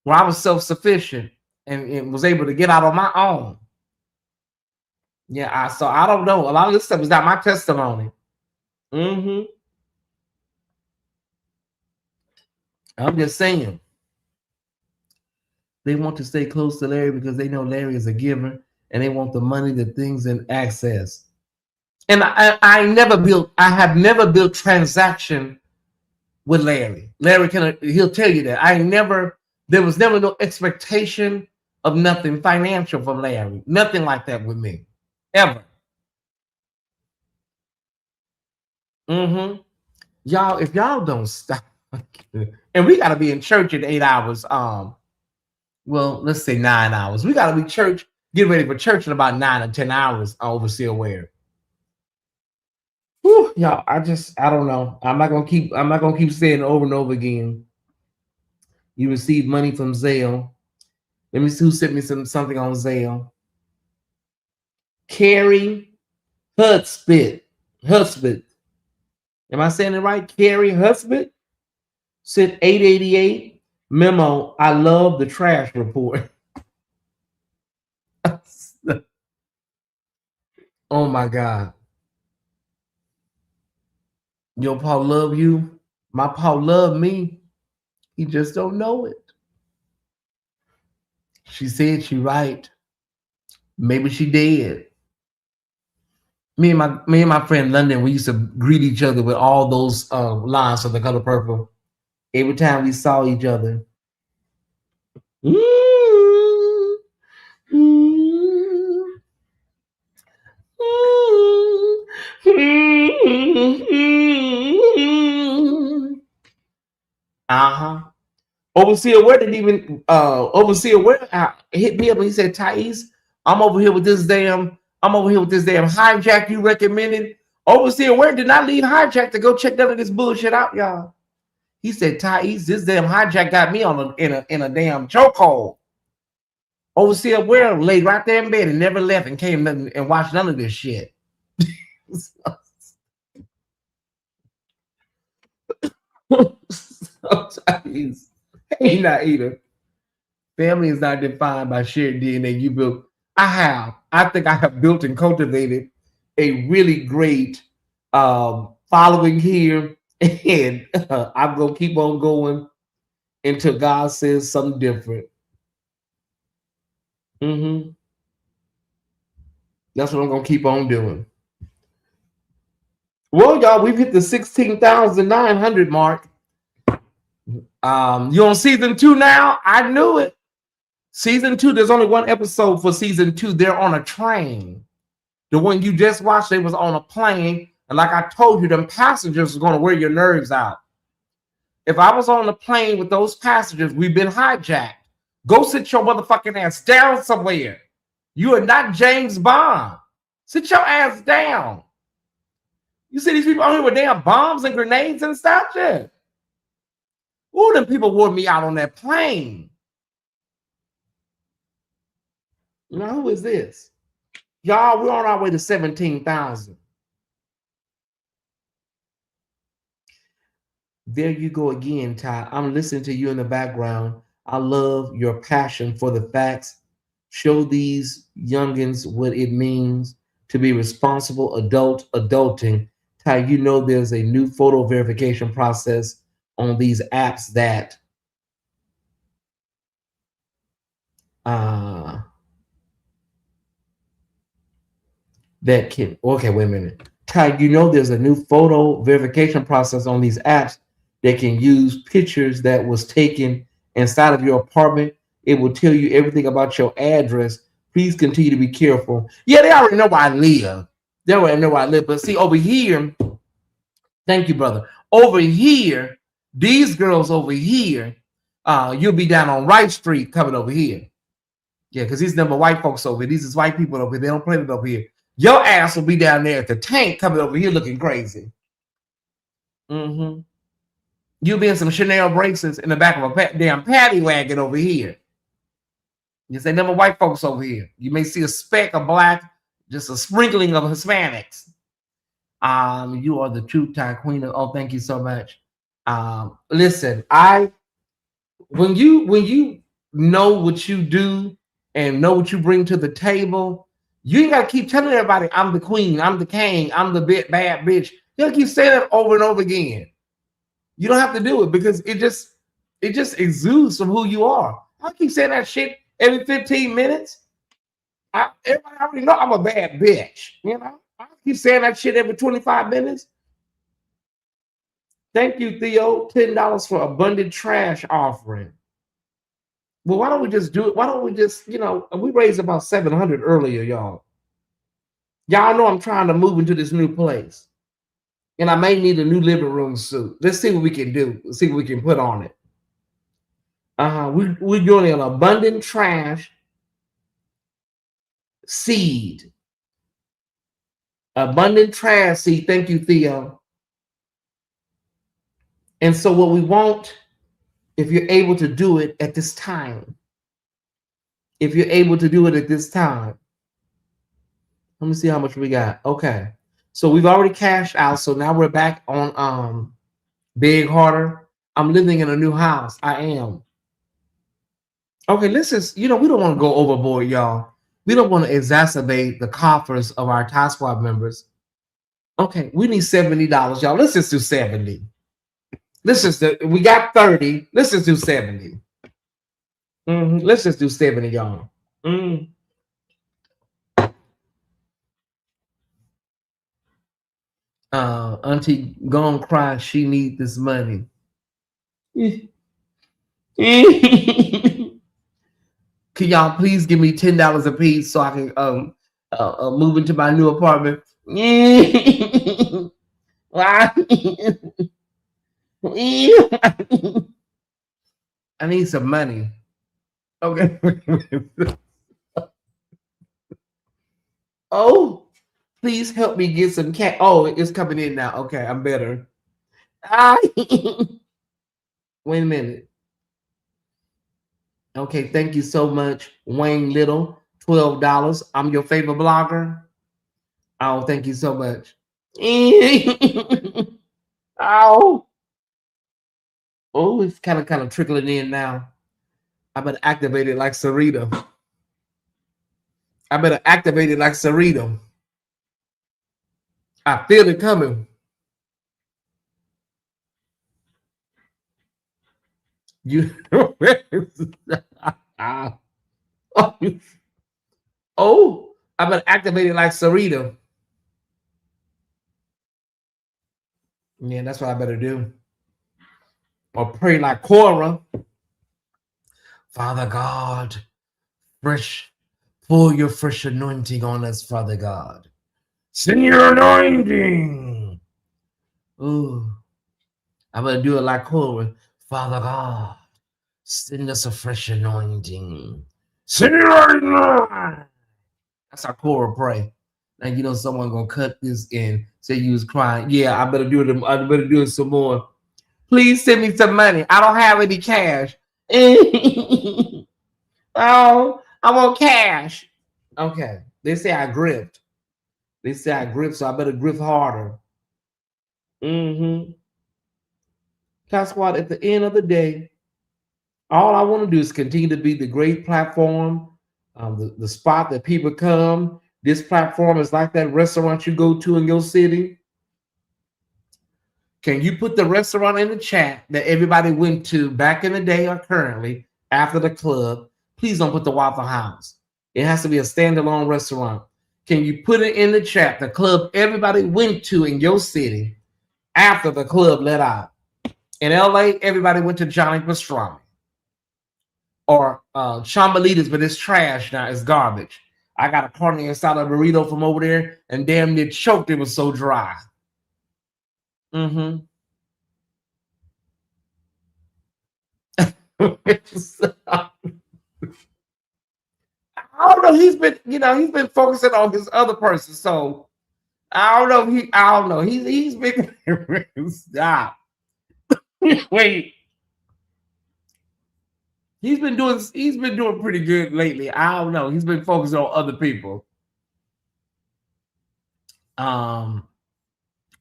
where I was self-sufficient and was able to get out on my own. Yeah, so I don't know. A lot of this stuff is not my testimony. Mm-hmm. I'm just saying. They want to stay close to Larry because they know Larry is a giver and they want the money, the things, and access. And I have never built transaction with Larry. He'll tell you that. There was never no expectation of nothing financial from Larry. Nothing like that with me. Ever. Mm-hmm. Y'all, if y'all don't stop, and we gotta be in church in 8 hours. Well, let's say 9 hours. We gotta be get ready for church in about 9 or 10 hours, Overseer Ware. Whew, y'all, I don't know. I'm not gonna keep saying it over and over again. You received money from Zelle. Let me see who sent me something on Zelle. Carrie Hudspeth. Am I saying it right? Carrie Hudspeth sent 888 memo. I love the trash report. Oh my God. Your Paul love you. My Paul love me. He just don't know it. She said she right. Maybe she did. Me and my friend London, we used to greet each other with all those lines of The Color Purple. Every time we saw each other. Uh-huh. Overseer Ware didn't even Overseer Ware hit me up and he said, Tyesse, I'm over here with this damn hijack you recommended. Overseer Ware did not leave hijack to go check none of this bullshit out, y'all. He said, Tyesse, this damn hijack got me in a damn chokehold. Overseer Ware laid right there in bed and never left and came and watched none of this shit. Sometimes, hey, not either. Family is not defined by shared DNA you built. I think I have built and cultivated a really great following here, and I'm gonna keep on going until God says something different. Mm-hmm. That's what I'm gonna keep on doing. Well, y'all, we've hit the 16,900 mark. You on season 2 now? I knew it. Season 2, there's only one episode for season 2. They're on a train. The one you just watched, they was on a plane. And like I told you, them passengers are going to wear your nerves out. If I was on the plane with those passengers, we've been hijacked. Go sit your motherfucking ass down somewhere. You are not James Bond. Sit your ass down. You see these people out here with damn bombs and grenades and stuff? Yeah. Ooh, them people wore me out on that plane. Now, who is this? Y'all, we're on our way to 17,000. There you go again, Ty. I'm listening to you in the background. I love your passion for the facts. Show these youngins what it means to be responsible adulting. Ty, you know there's a new photo verification process on these apps that can, okay, wait a minute. Ty, you know there's a new photo verification process on these apps that can use pictures that was taken inside of your apartment. It will tell you everything about your address. Please continue to be careful. Yeah, they already know where I live. They already know where I live. But see, over here, thank you, brother. Over here, these girls over here, you'll be down on Wright Street coming over here. Yeah, because these number white folks over here. These is white people over here. They don't play it over here. Your ass will be down there at the tank coming over here looking crazy. Mm-hmm. You'll be in some Chanel bracelets in the back of a damn paddy wagon over here. You say number white folks over here. You may see a speck of black, just a sprinkling of Hispanics. You are the true Thai queen. Oh, thank you so much. Listen, when you know what you do and know what you bring to the table, you ain't got to keep telling everybody, I'm the queen, I'm the king, I'm the bad bitch. You got to keep saying that over and over again. You don't have to do it because it just exudes from who you are. I keep saying that shit every 15 minutes. Everybody already know I'm a bad bitch. You know, I keep saying that shit every 25 minutes. Thank you, Theo. $10 for abundant trash offering. Well, why don't we just do it? Why don't we just, we raised about 700 earlier, y'all. Y'all know I'm trying to move into this new place. And I may need a new living room suit. Let's see what we can do. Let's see what we can put on it. We're doing an abundant trash seed. Abundant trash seed. Thank you, Theo. And so what we want, if you're able to do it at this time, let me see how much we got. Okay. So we've already cashed out. So now we're back on Big Harder. I'm living in a new house. I am. Okay, let's just, we don't want to go overboard, y'all. We don't want to exacerbate the coffers of our Thai Squad members. Okay, we need $70, y'all. Let's just do 70. We got 30. Let's just do 70. Let's just do 70, y'all. Auntie gone cry. She need this money. Can y'all please give me $10 a piece so I can move into my new apartment? I need some money. Okay. Oh, please help me get some cat. Oh, it's coming in now. Okay, I'm better. Wait a minute. Okay, thank you so much, Wayne Little. $12. I'm your favorite blogger. Oh, thank you so much. Ow. Oh, it's kind of trickling in now. I better activate it like Sarita. I feel it coming. You oh, I'm gonna activate it like Sarita. Yeah, that's what I better do. Or pray like Cora. Father God, pour your fresh anointing on us, Father God. Send your anointing. Ooh, I'm gonna do it like Cora. Father God, send us a fresh anointing. Send your anointing. That's how Cora pray. And you know someone gonna cut this and say you was crying. Yeah, I better do it. I better do it some more. Please send me some money. I don't have any cash. Oh, I want cash. Okay. They say I grift. They say I grift, so I better grift harder. Mm-hmm. That's why at the end of the day, all I want to do is continue to be the great platform, the spot that people come. This platform is like that restaurant you go to in your city. Can you put the restaurant in the chat that everybody went to back in the day or currently after the club? Please don't put the Waffle House. It has to be a standalone restaurant. Can you put it in the chat, the club everybody went to in your city after the club let out? In LA, everybody went to Johnny Pastrami or Chambalitas, but it's trash now. It's garbage. I got a carne asada burrito from over there and damn near choked. It was so dry. Mm-hmm. I don't know. He's been focusing on his other person. So I don't know. I don't know. He's been stop. Wait. He's been doing pretty good lately. I don't know. He's been focusing on other people.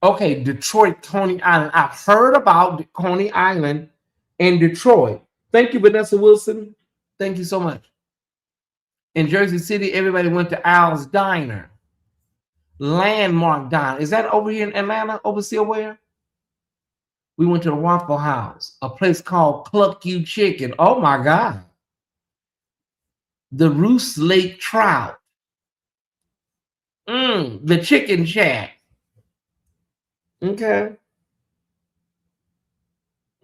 Okay, Detroit, Coney Island. I've heard about Coney Island in Detroit. Thank you, Vanessa Wilson. Thank you so much. In Jersey City, everybody went to Al's Diner. Landmark Diner. Is that over here in Atlanta? Overseer where? We went to the Waffle House, a place called Cluck You Chicken. Oh my God. The Roos Lake Trout. The Chicken Shack. Okay.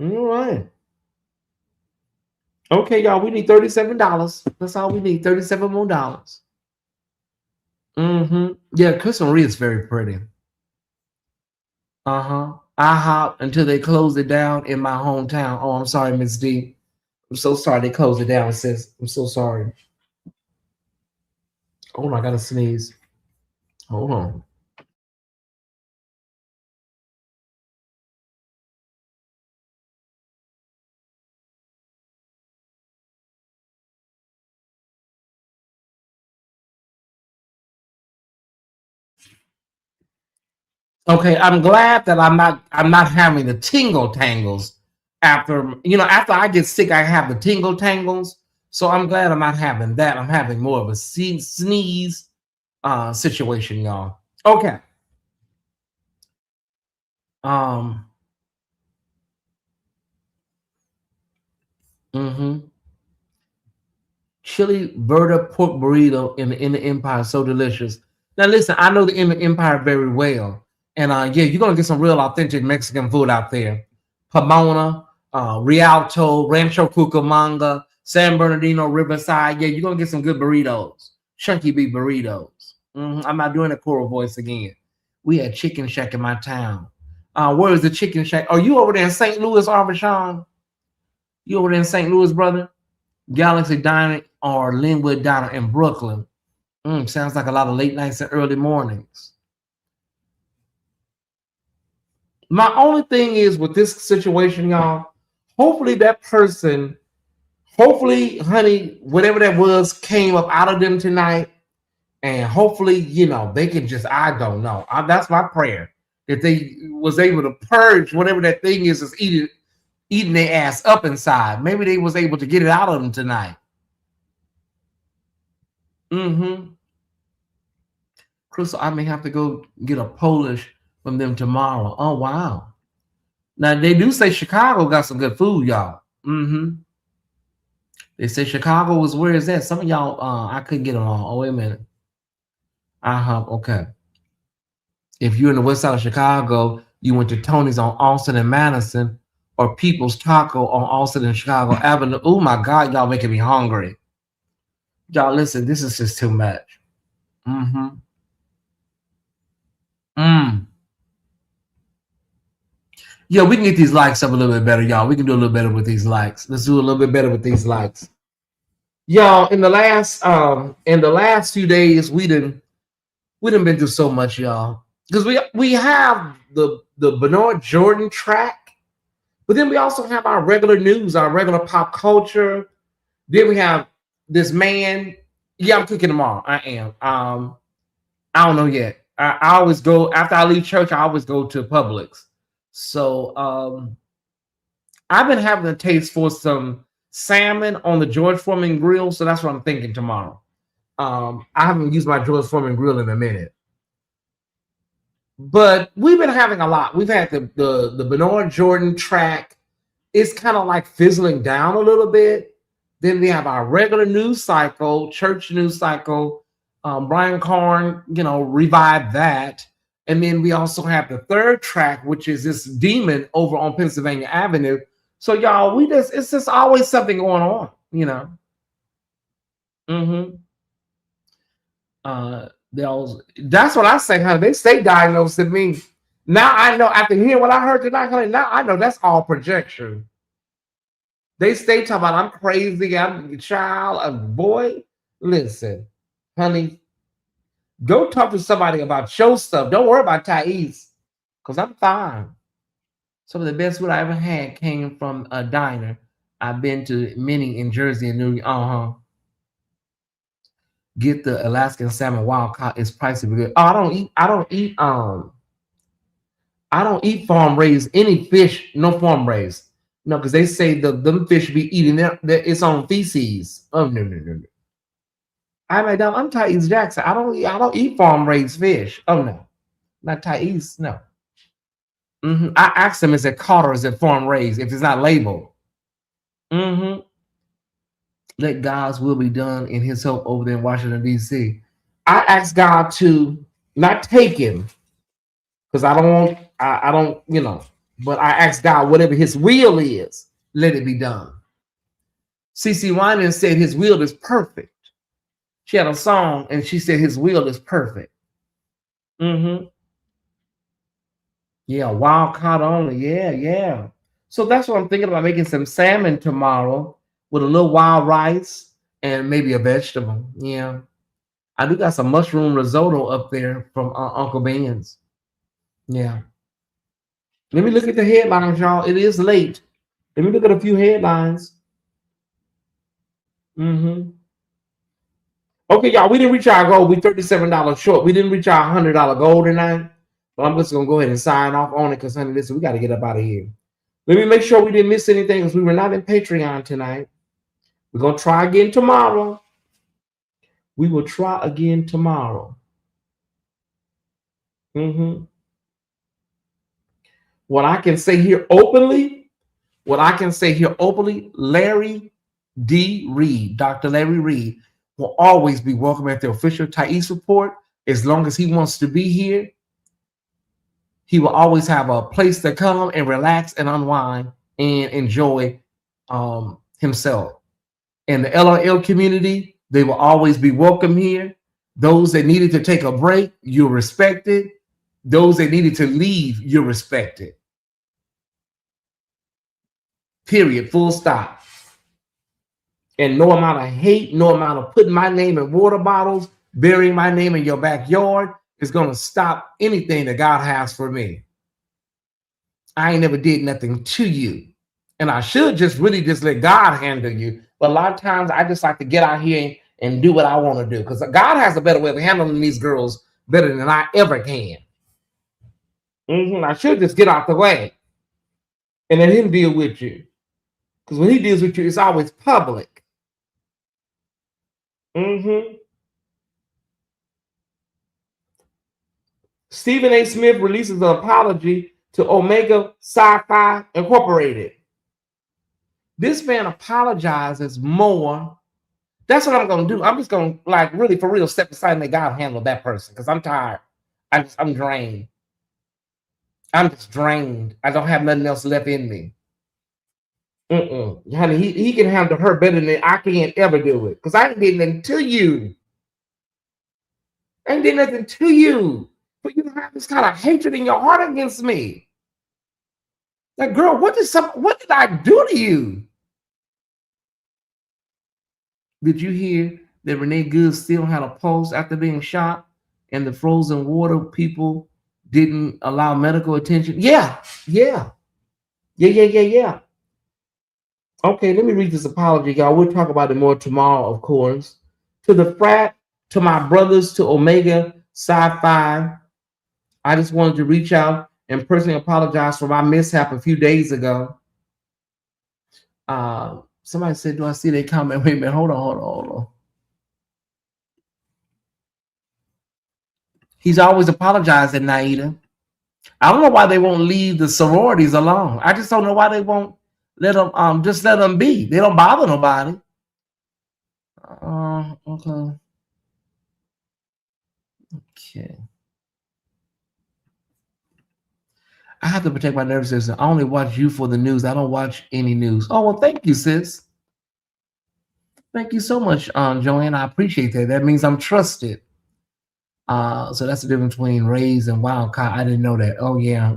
All right. Okay, y'all, we need $37. That's all we need. $37 more. Yeah, Chris Marie is very pretty. I hop until they close it down in my hometown. Oh, I'm sorry, Miss D. I'm so sorry they closed it down, sis. I'm so sorry. Hold on, I gotta sneeze. Hold on. Okay, I'm glad that I'm not having the tingle tangles after I get sick, I have the tingle tangles. So I'm glad I'm not having that. I'm having more of a sneeze situation, y'all. Okay. Chili Verda pork burrito in the Empire, so delicious. Now listen, I know the Empire very well, and yeah, you're gonna get some real authentic Mexican food out there. Pomona, Rialto, Rancho Cucamonga, San Bernardino, Riverside. Yeah, you're gonna get some good burritos, chunky beef burritos. I'm not doing a choral voice again. We had Chicken Shack in my town. Where is the Chicken Shack? Are you over there in St. Louis, Arvashon? You over there in St. Louis, brother? Galaxy Diner or Linwood Diner in Brooklyn. Sounds like a lot of late nights and early mornings. My only thing is with this situation, y'all, hopefully that person, honey, whatever that was came up out of them tonight. And hopefully, they can just, I don't know. That's my prayer. If they was able to purge whatever that thing is eating their ass up inside. Maybe they was able to get it out of them tonight. Crystal, I may have to go get a Polish from them tomorrow. Oh, wow. Now, they do say Chicago got some good food, y'all. They say Chicago was, where is that? Some of y'all, I couldn't get them all. Oh, wait a minute. Okay. If you're in the west side of Chicago, you went to Tony's on Austin and Madison, or People's Taco on Austin and Chicago Avenue. Oh, my God, y'all making me hungry. Y'all, listen, this is just too much. Yeah, we can get these likes up a little bit better, y'all. We can do a little better with these likes. Let's do a little bit better with these likes. Y'all, in the last few days, we done We done been through so much, y'all. Because we have the Bernard Jordan track, but then we also have our regular news, our regular pop culture. Then we have this man. Yeah, I'm cooking tomorrow. I am. I don't know yet. I always go after I leave church. I always go to Publix. So I've been having a taste for some salmon on the George Foreman grill. So that's what I'm thinking tomorrow. I haven't used my George Foreman grill in a minute. But we've been having a lot. We've had the Bernard Jordan track. It's kind of like fizzling down a little bit. Then we have our regular news cycle, church news cycle. Brian Carn, revived that. And then we also have the third track, which is this demon over on Pennsylvania Avenue. So y'all, it's just always something going on, Mm-hmm. That's what I say, honey. They stay diagnosed to me. Now I know after hearing what I heard tonight, honey, now I know that's all projection. They stay talking about I'm crazy, I'm a child, a boy. Listen, honey, go talk to somebody about your stuff. Don't worry about Tyesse, because I'm fine. Some of the best food I ever had came from a diner. I've been to many in Jersey and New York. Get the Alaskan salmon wild caught. It's pricey but good. Oh, I don't eat farm raised any fish, no farm raised. No, because they say them fish be eating its own feces. Oh no. I'm Tyesse Jackson. I don't eat farm raised fish. Oh no. Not Tyesse, no. I asked them, is it caught or is it farm raised if it's not labeled? Let God's will be done in his help over there in Washington, D.C. I asked God to not take him because I don't, but I asked God, whatever his will is, let it be done. CeCe Winans said his will is perfect. She had a song and she said his will is perfect. Yeah, wild caught only. Yeah. So that's what I'm thinking about, making some salmon tomorrow with a little wild rice and maybe a vegetable. Yeah. I do got some mushroom risotto up there from Uncle Ben's. Yeah. Let me look at the headlines, y'all. It is late. Let me look at a few headlines. Okay, y'all, we didn't reach our goal. We $37 short. We didn't reach our $100 goal tonight. But I'm just going to go ahead and sign off on it because, honey, listen, we got to get up out of here. Let me make sure we didn't miss anything because we were not in Patreon tonight. We're going to try again tomorrow. We will try again tomorrow. What I can say here openly, Larry D. Reed, Dr. Larry Reed, will always be welcome at the official Tyesse Report as long as he wants to be here. He will always have a place to come and relax and unwind and enjoy himself. In the LRL community, they will always be welcome here. Those that needed to take a break, you're respected. Those that needed to leave, you're respected. Period. Full stop. And no amount of hate, no amount of putting my name in water bottles, burying my name in your backyard is going to stop anything that God has for me. I ain't never did nothing to you. And I should just let God handle you. But a lot of times I just like to get out here and do what I want to do because God has a better way of handling these girls better than I ever can. I should just get out the way and let him deal with you. Because when he deals with you, it's always public. Stephen A. Smith releases an apology to Omega Sci-Fi Incorporated. This man apologizes more. That's what I'm going to do. I'm just going to, really for real, step aside and let God handle that person because I'm tired. I'm drained. I'm just drained. I don't have nothing else left in me. Honey, he can handle her better than I can't ever do it because I ain't did nothing to you. I ain't did nothing to you. But you have this kind of hatred in your heart against me. Like, girl, what did I do to you? Did you hear that Renee Good still had a pulse after being shot and the frozen water people didn't allow medical attention. Yeah, yeah, yeah. Okay, let me read this apology, y'all. We'll talk about it more tomorrow, of course. To the frat, to my brothers, to Omega Psi Phi, I just wanted to reach out and personally apologize for my mishap a few days ago. Somebody said, do I see their comment? Wait a minute, hold on. He's always apologizing, Naida. I don't know why they won't leave the sororities alone. I just don't know why they won't let them just let them be. They don't bother nobody. Okay. I have to protect my nervous system. I only watch you for the news. I don't watch any news. Oh, well, thank you, sis. Thank you so much, Joanne. I appreciate that. That means I'm trusted. So that's the difference between raised and wild caught. I didn't know that. Oh, yeah.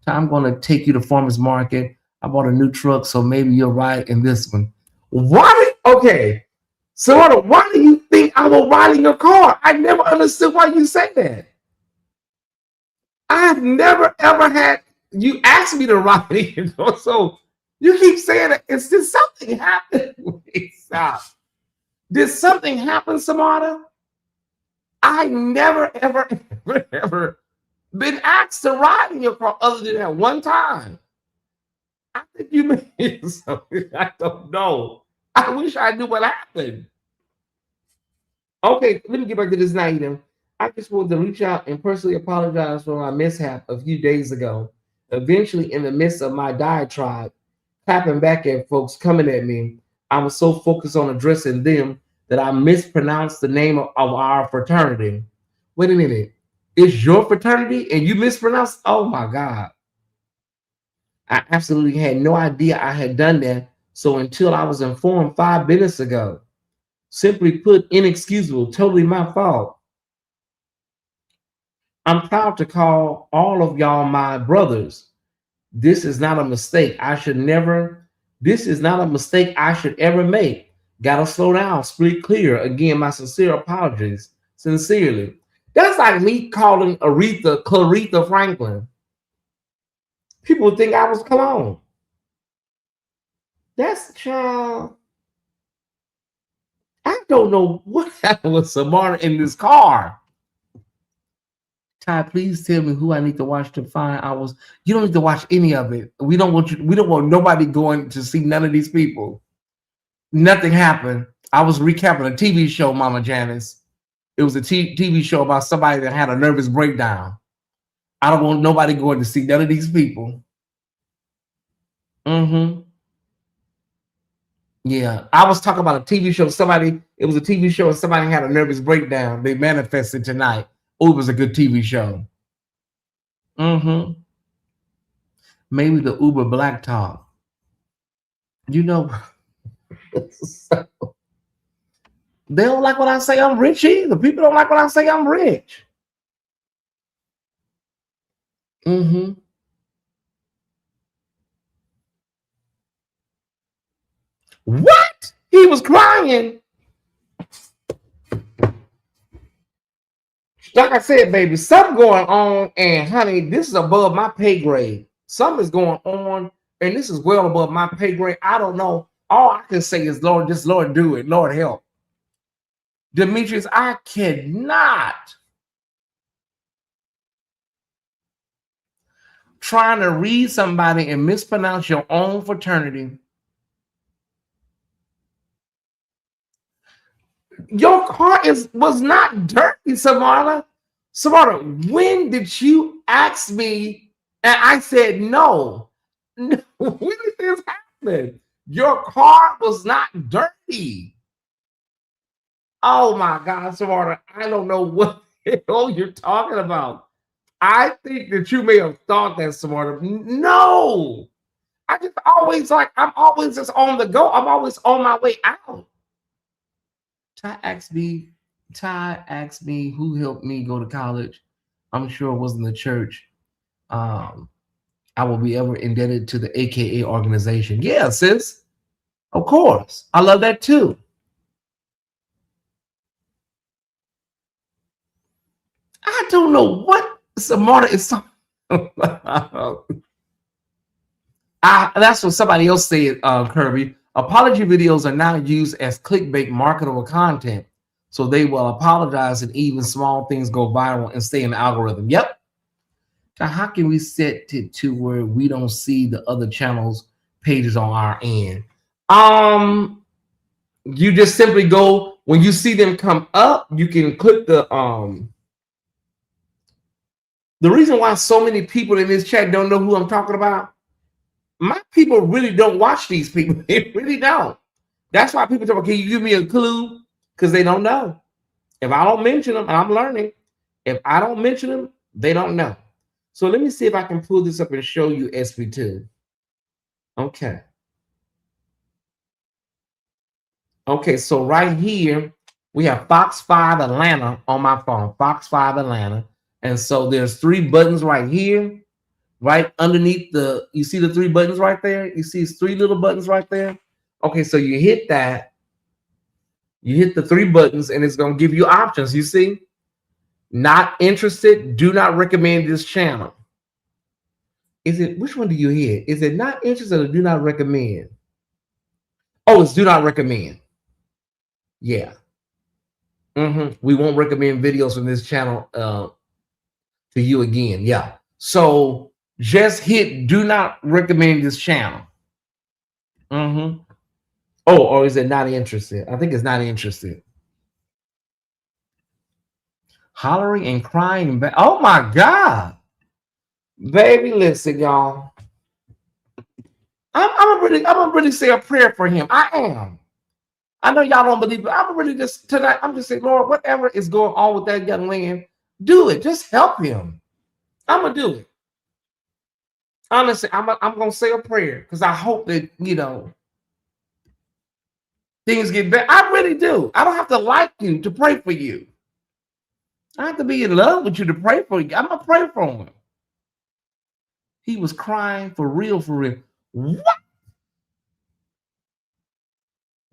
So I'm going to take you to farmer's market. I bought a new truck, so maybe you'll ride in this one. Why? Okay. So why do you think I will ride in your car? I never understood why you say that. I've never ever had you ask me to ride in your car. So you keep saying that. It's did something happen? Wait, stop. Did something happen, Samara? I never, ever been asked to ride in your car other than that one time. I think you made something. I don't know. I wish I knew what happened. Okay, let me get back to this Naida. I just wanted to reach out and personally apologize for my mishap a few days ago. Eventually, in the midst of my diatribe, clapping back at folks coming at me, I was so focused on addressing them that I mispronounced the name of our fraternity. Wait a minute. It's your fraternity and you mispronounced? Oh my God. I absolutely had no idea I had done that. So until I was informed 5 minutes ago, simply put, inexcusable, totally my fault. I'm proud to call all of y'all my brothers. This is not a mistake. This is not a mistake I should ever make. Gotta slow down, speak clear. Again, my sincere apologies. Sincerely. That's like me calling Claretha Franklin. People would think I was cologne. That's child. I don't know what happened with Samara in this car. Ty, please tell me who I need to watch to find hours. You don't need to watch any of it. We don't want nobody going to see none of these people. Nothing happened. I was recapping a TV show, Mama Janice. It was a TV show about somebody that had a nervous breakdown. I don't want nobody going to see none of these people. Yeah, I was talking about a TV show. It was a TV show and somebody had a nervous breakdown. They manifested tonight. Oh, it was a good TV show. Maybe the Uber Black Talk. You know, they don't like when I say I'm rich either. People don't like when I say I'm rich. What? He was crying. Like I said, baby, something going on, and honey, this is above my pay grade. Something is going on, and this is well above my pay grade. I don't know. All I can say is, Lord, just Lord, do it. Lord, help. Demetrius, I cannot. Trying to read somebody and mispronounce your own fraternity. Your car was not dirty, Samara. Samara, when did you ask me? And I said no. No, when did this happen? Your car was not dirty. Oh my God, Samara, I don't know what the hell you're talking about. I think that you may have thought that, Samara. No. I just always I'm always just on the go. I'm always on my way out. Ty asked me who helped me go to college. I'm sure it wasn't the church. I will be ever indebted to the AKA organization. Yeah, sis. Of course. I love that too. I don't know what Samara is talking about. That's what somebody else said, Kirby. Apology videos are now used as clickbait marketable content. So they will apologize and even small things go viral and stay in the algorithm. Yep. Now, how can we set it to where we don't see the other channels pages on our end? You just simply go when you see them come up, you can click the reason why so many people in this chat don't know who I'm talking about. My people really don't watch these people. They really don't. That's why people talk, can you give me a clue? Because they don't know. If I don't mention them, and I'm learning, if I don't mention them, they don't know. So let me see if I can pull this up and show you SB2. Okay. Okay, so right here, we have Fox 5 Atlanta on my phone, Fox 5 Atlanta. And so there's 3 buttons right here, right underneath you see the 3 buttons right there? You see 3 little buttons right there? Okay, so you hit that, you hit the 3 buttons, and it's going to give you options. You see? Not interested, do not recommend this channel. Which one do you hit? Is it not interested or do not recommend? Oh, it's do not recommend. Yeah. We won't recommend videos from this channel to you again. Yeah. So just hit do not recommend this channel. Oh, or is it not interested? I think it's not interested. Hollering and crying back. Oh my God. Baby, listen, y'all. I'm gonna really say a prayer for him. I am. I know y'all don't believe it. I'm really just tonight. I'm just saying, Lord, whatever is going on with that young man, do it. Just help him. I'm gonna do it. Honestly, I'm gonna say a prayer because I hope that things get better. I really do. I don't have to like you to pray for you. I have to be in love with you to pray for you. I'm gonna pray for him. He was crying for real, for real. What?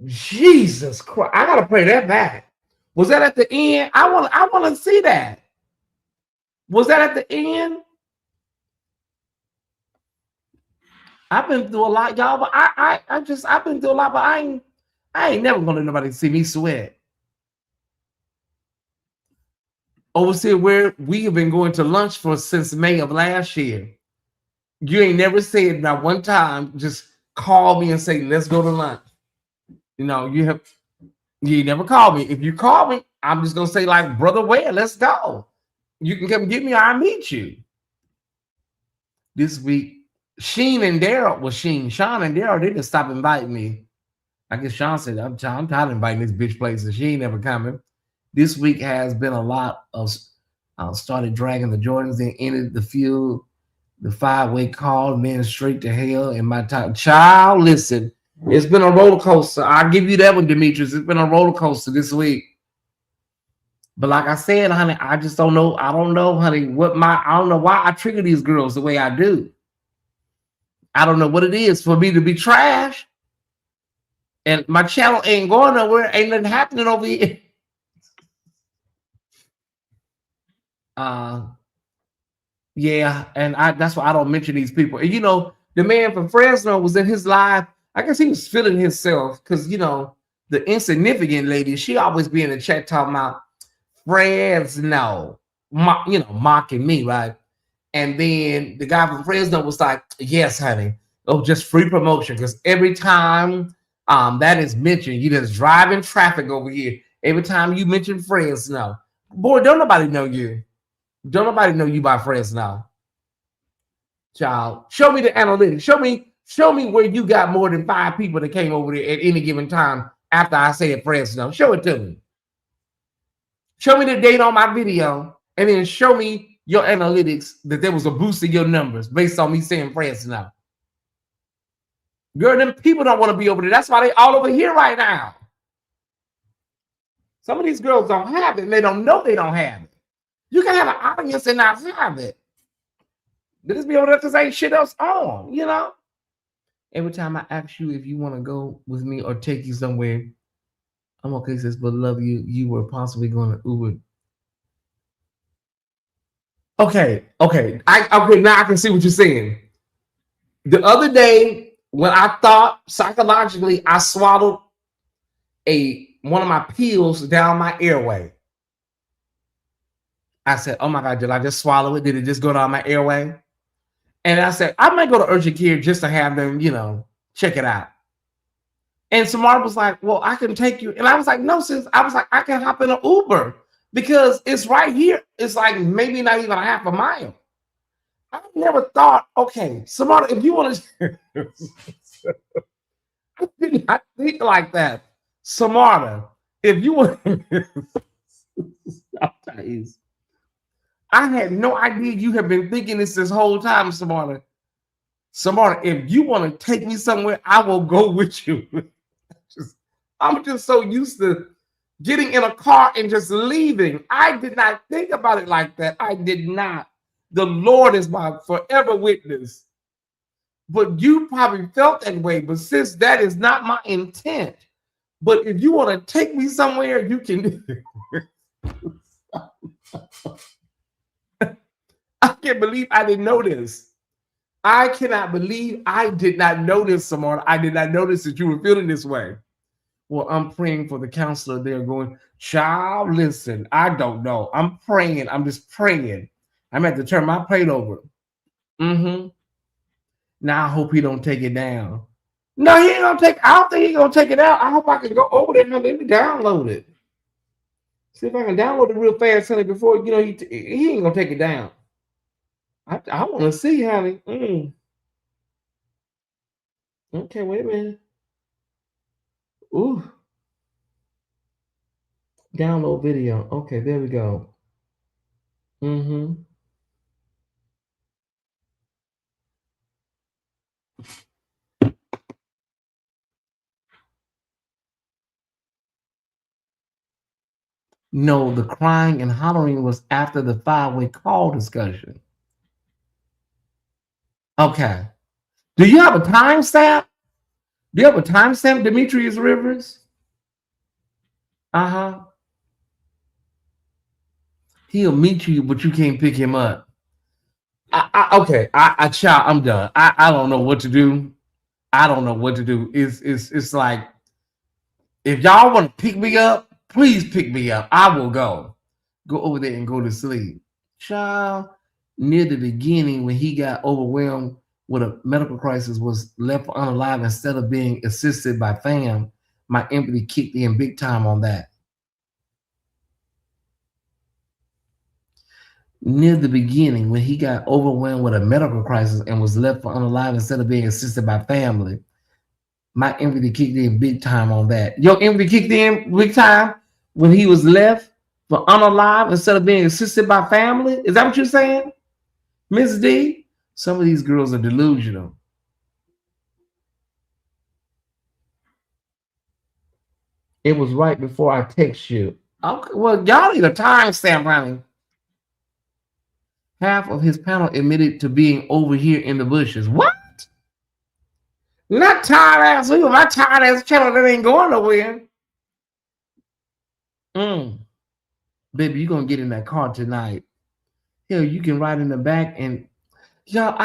Jesus Christ! I gotta pray that back. Was that at the end? I want to see that. Was that at the end? I've been through a lot, y'all, but I've been through a lot, but I ain't never gonna let nobody see me sweat. Overseer, where we have been going to lunch for since May of last year. You ain't never said not one time, just call me and say, let's go to lunch. You never called me. If you call me, I'm just gonna say, like, brother, where? Let's go. You can come get me, I'll meet you. This week, Sean and Daryl, they just stopped inviting me. I guess Sean said, I'm tired of inviting this bitch places. She ain't never coming. This week has been a lot of started dragging the Jordans, then ended the field, the 5-way call, men straight to hell in my time. Child, listen, it's been a roller coaster. I'll give you that one, Demetrius. It's been a roller coaster this week. But like I said, honey, I just don't know. I don't know, honey, I don't know why I trigger these girls the way I do. I don't know what it is for me to be trash. And my channel ain't going nowhere. Ain't nothing happening over here. Yeah, and that's why I don't mention these people. And the man from Fresno was in his live. I guess he was feeling himself because the insignificant lady, she always be in the chat talking about Fresno, mocking me, right? And then the guy from Fresno was like, yes, honey. Oh, just free promotion. Because every time that is mentioned, you just driving traffic over here. Every time you mention Fresno. Boy, don't nobody know you. Don't nobody know you by Fresno. Child, show me the analytics. Show me where you got more than 5 people that came over there at any given time after I said Fresno. Show it to me. Show me the date on my video, and then show me your analytics that there was a boost in your numbers based on me saying Fresno. Girl, them people don't want to be over there. That's why they all over here right now. Some of these girls don't have it, and they don't know they don't have it. You can have an audience and not have it. They just be over there because ain't shit else on, Every time I ask you if you want to go with me or take you somewhere, I'm okay, sis, but love you. You were possibly going to Uber. Okay, now I can see what you're saying. The other day, when I thought psychologically I swallowed a one of my pills down my airway, I said, "Oh my God, did I just swallow it? Did it just go down my airway?" And I said, "I might go to urgent care just to have them, check it out." And Samara was like, "Well, I can take you," and I was like, "No, sis." I was like, "I can hop in an Uber because it's right here. It's like maybe not even a half a mile." I never thought, okay, Samara, if you want to, I did not think like that. Samara, if you want, I had no idea you have been thinking this whole time, Samara. Samara, if you want to take me somewhere, I will go with you. I'm just so used to getting in a car and just leaving. I did not think about it like that. I did not. The Lord is my forever witness. But you probably felt that way. But since that is not my intent, but if you want to take me somewhere, you can. I can't believe I didn't know this. I cannot believe I did not know this, Simone. I did not notice that you were feeling this way. Well, I'm praying for the counselor there going, child, listen, I don't know. I'm praying. I'm just praying. I'm going to have to turn my plate over. Mm-hmm. Now I hope he don't take it down. No, he ain't gonna take. I don't think he's gonna take it out. I hope I can go over there and let me download it. See if I can download it real fast, honey. Before he ain't gonna take it down. I want to see, honey. Okay, wait a minute. Ooh, download video. Okay, there we go. Mm-hmm. No, the crying and hollering was after the five-way call discussion. Okay. Do you have a timestamp? Do you have a timestamp, Demetrius Rivers? Uh-huh. He'll meet you, but you can't pick him up. Child, I'm done. I don't know what to do. I don't know what to do. It's like if y'all want to pick me up, please pick me up. I will go. Go over there and go to sleep. Child, near the beginning when he got overwhelmed with a medical crisis, was left unalive instead of being assisted by fam, my empathy kicked in big time on that. Near the beginning when he got overwhelmed with a medical crisis and was left unalive instead of being assisted by family, my empathy kicked in big time on that. Your empathy kicked in big time when he was left for unalive instead of being assisted by family. Is that what you're saying, Miss D? Some of these girls are delusional. It was right before I text you. Okay, well, y'all need a timestamp, honey. Half of his panel admitted to being over here in the bushes. What? Not tired ass people. My tired ass channel that ain't going nowhere. Baby, you gonna get in that car tonight. Hell, you can ride in the back and y'all.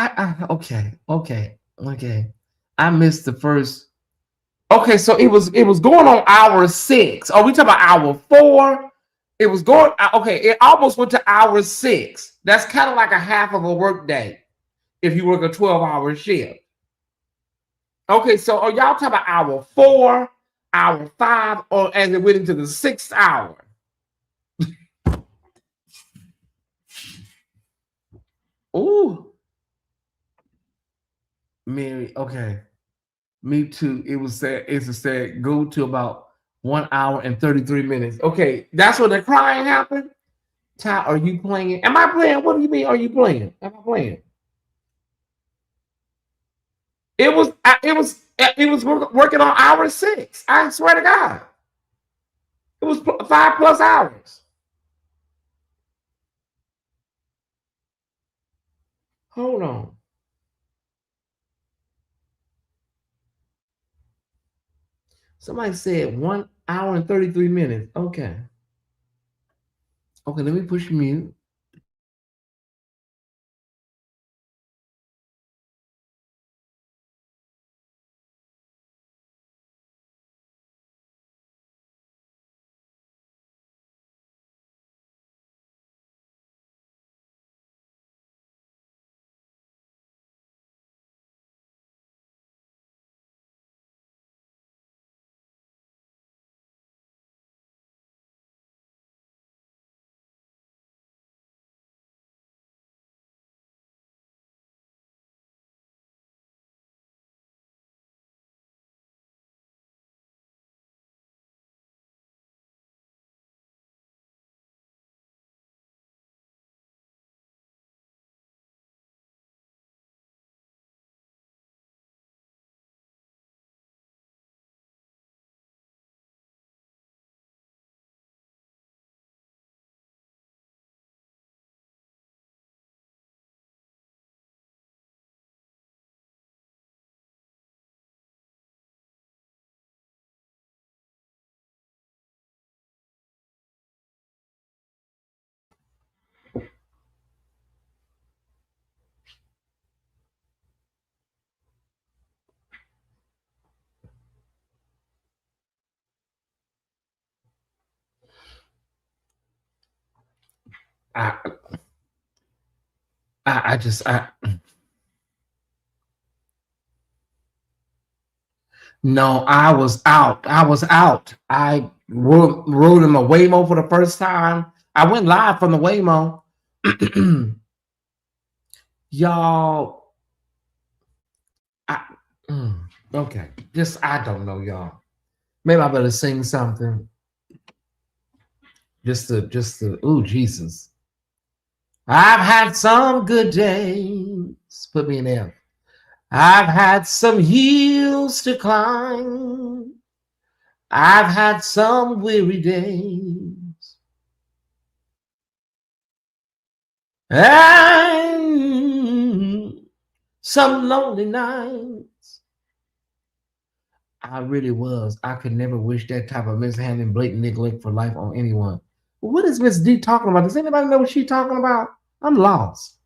Okay. I missed the first. Okay, so it was going on hour 6. Oh, we talking about hour 4? It was going. Okay, it almost went to hour 6. That's kind of like a half of a work day if you work a 12-hour shift. Okay, so are y'all talking about hour 4, hour 5, or as it went into the 6th hour? Ooh, Mary. Okay, me too. It was said. It's said go to about 1 hour and 33 minutes. Okay, that's when the crying happened. Ty, are you playing? Am I playing? What do you mean? Are you playing? Am I playing? It was working on hour 6. I swear to God, it was 5+ hours. Hold on. Somebody said 1 hour and 33 minutes. Okay. Okay, let me push mute. I, I just, no, I was out. I was out. I rode in my Waymo for the first time. I went live from the Waymo. Y'all, I, okay. Just, I don't know, y'all. Maybe I better sing something. Oh, Jesus. I've had some good days. Put me in there. I've had some hills to climb. I've had some weary days. And some lonely nights. I really was. I could never wish that type of mishandling, blatant neglect for life on anyone. What is Miss D talking about? Does anybody know what she's talking about? I'm lost.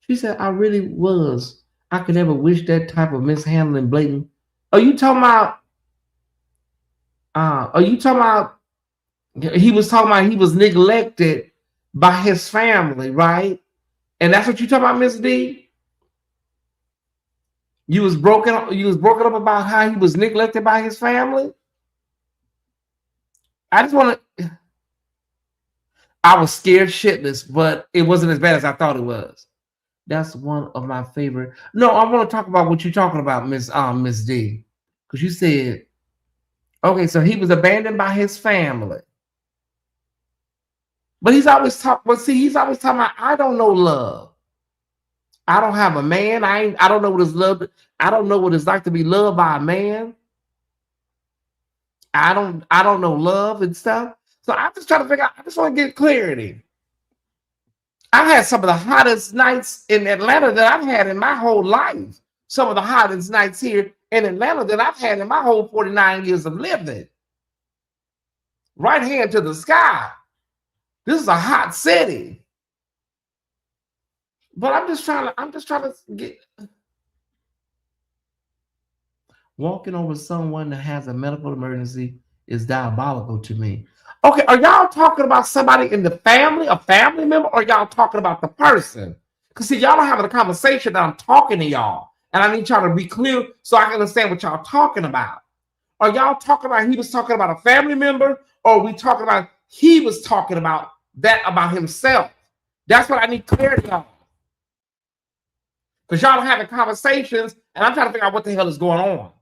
She said, I really was. I could never wish that type of mishandling, blatant. Are you talking about? Are you talking about? He was talking about he was neglected by his family, right? And that's what you talking about, Miss D. You was broken. You was broken up about how he was neglected by his family. I just want to. I was scared shitless, but it wasn't as bad as I thought it was. That's one of my favorite. No, I want to talk about what you're talking about, Miss D, because you said, okay, so he was abandoned by his family, but he's always talk. But see, he's always talking about, I don't know love. I don't have a man. I don't know what it's love. I don't know what it's like to be loved by a man. I don't know love and stuff. So I'm just trying to figure out. I just want to get clarity. I've had some of the hottest nights in Atlanta that I've had in my whole life. Some of the hottest nights here in Atlanta that I've had in my whole 49 years of living. Right hand to the sky. This is a hot city. But I'm just trying to get walking over someone that has a medical emergency is diabolical to me. Okay, are y'all talking about somebody in the family, a family member, or y'all talking about the person? Because see, y'all are having a conversation that I'm talking to y'all, and I need y'all to be clear so I can understand what y'all talking about. Are y'all talking about he was talking about a family member, or are we talking about he was talking about that about himself? That's what I need clarity on. Because y'all are having conversations, and I'm trying to figure out what the hell is going on.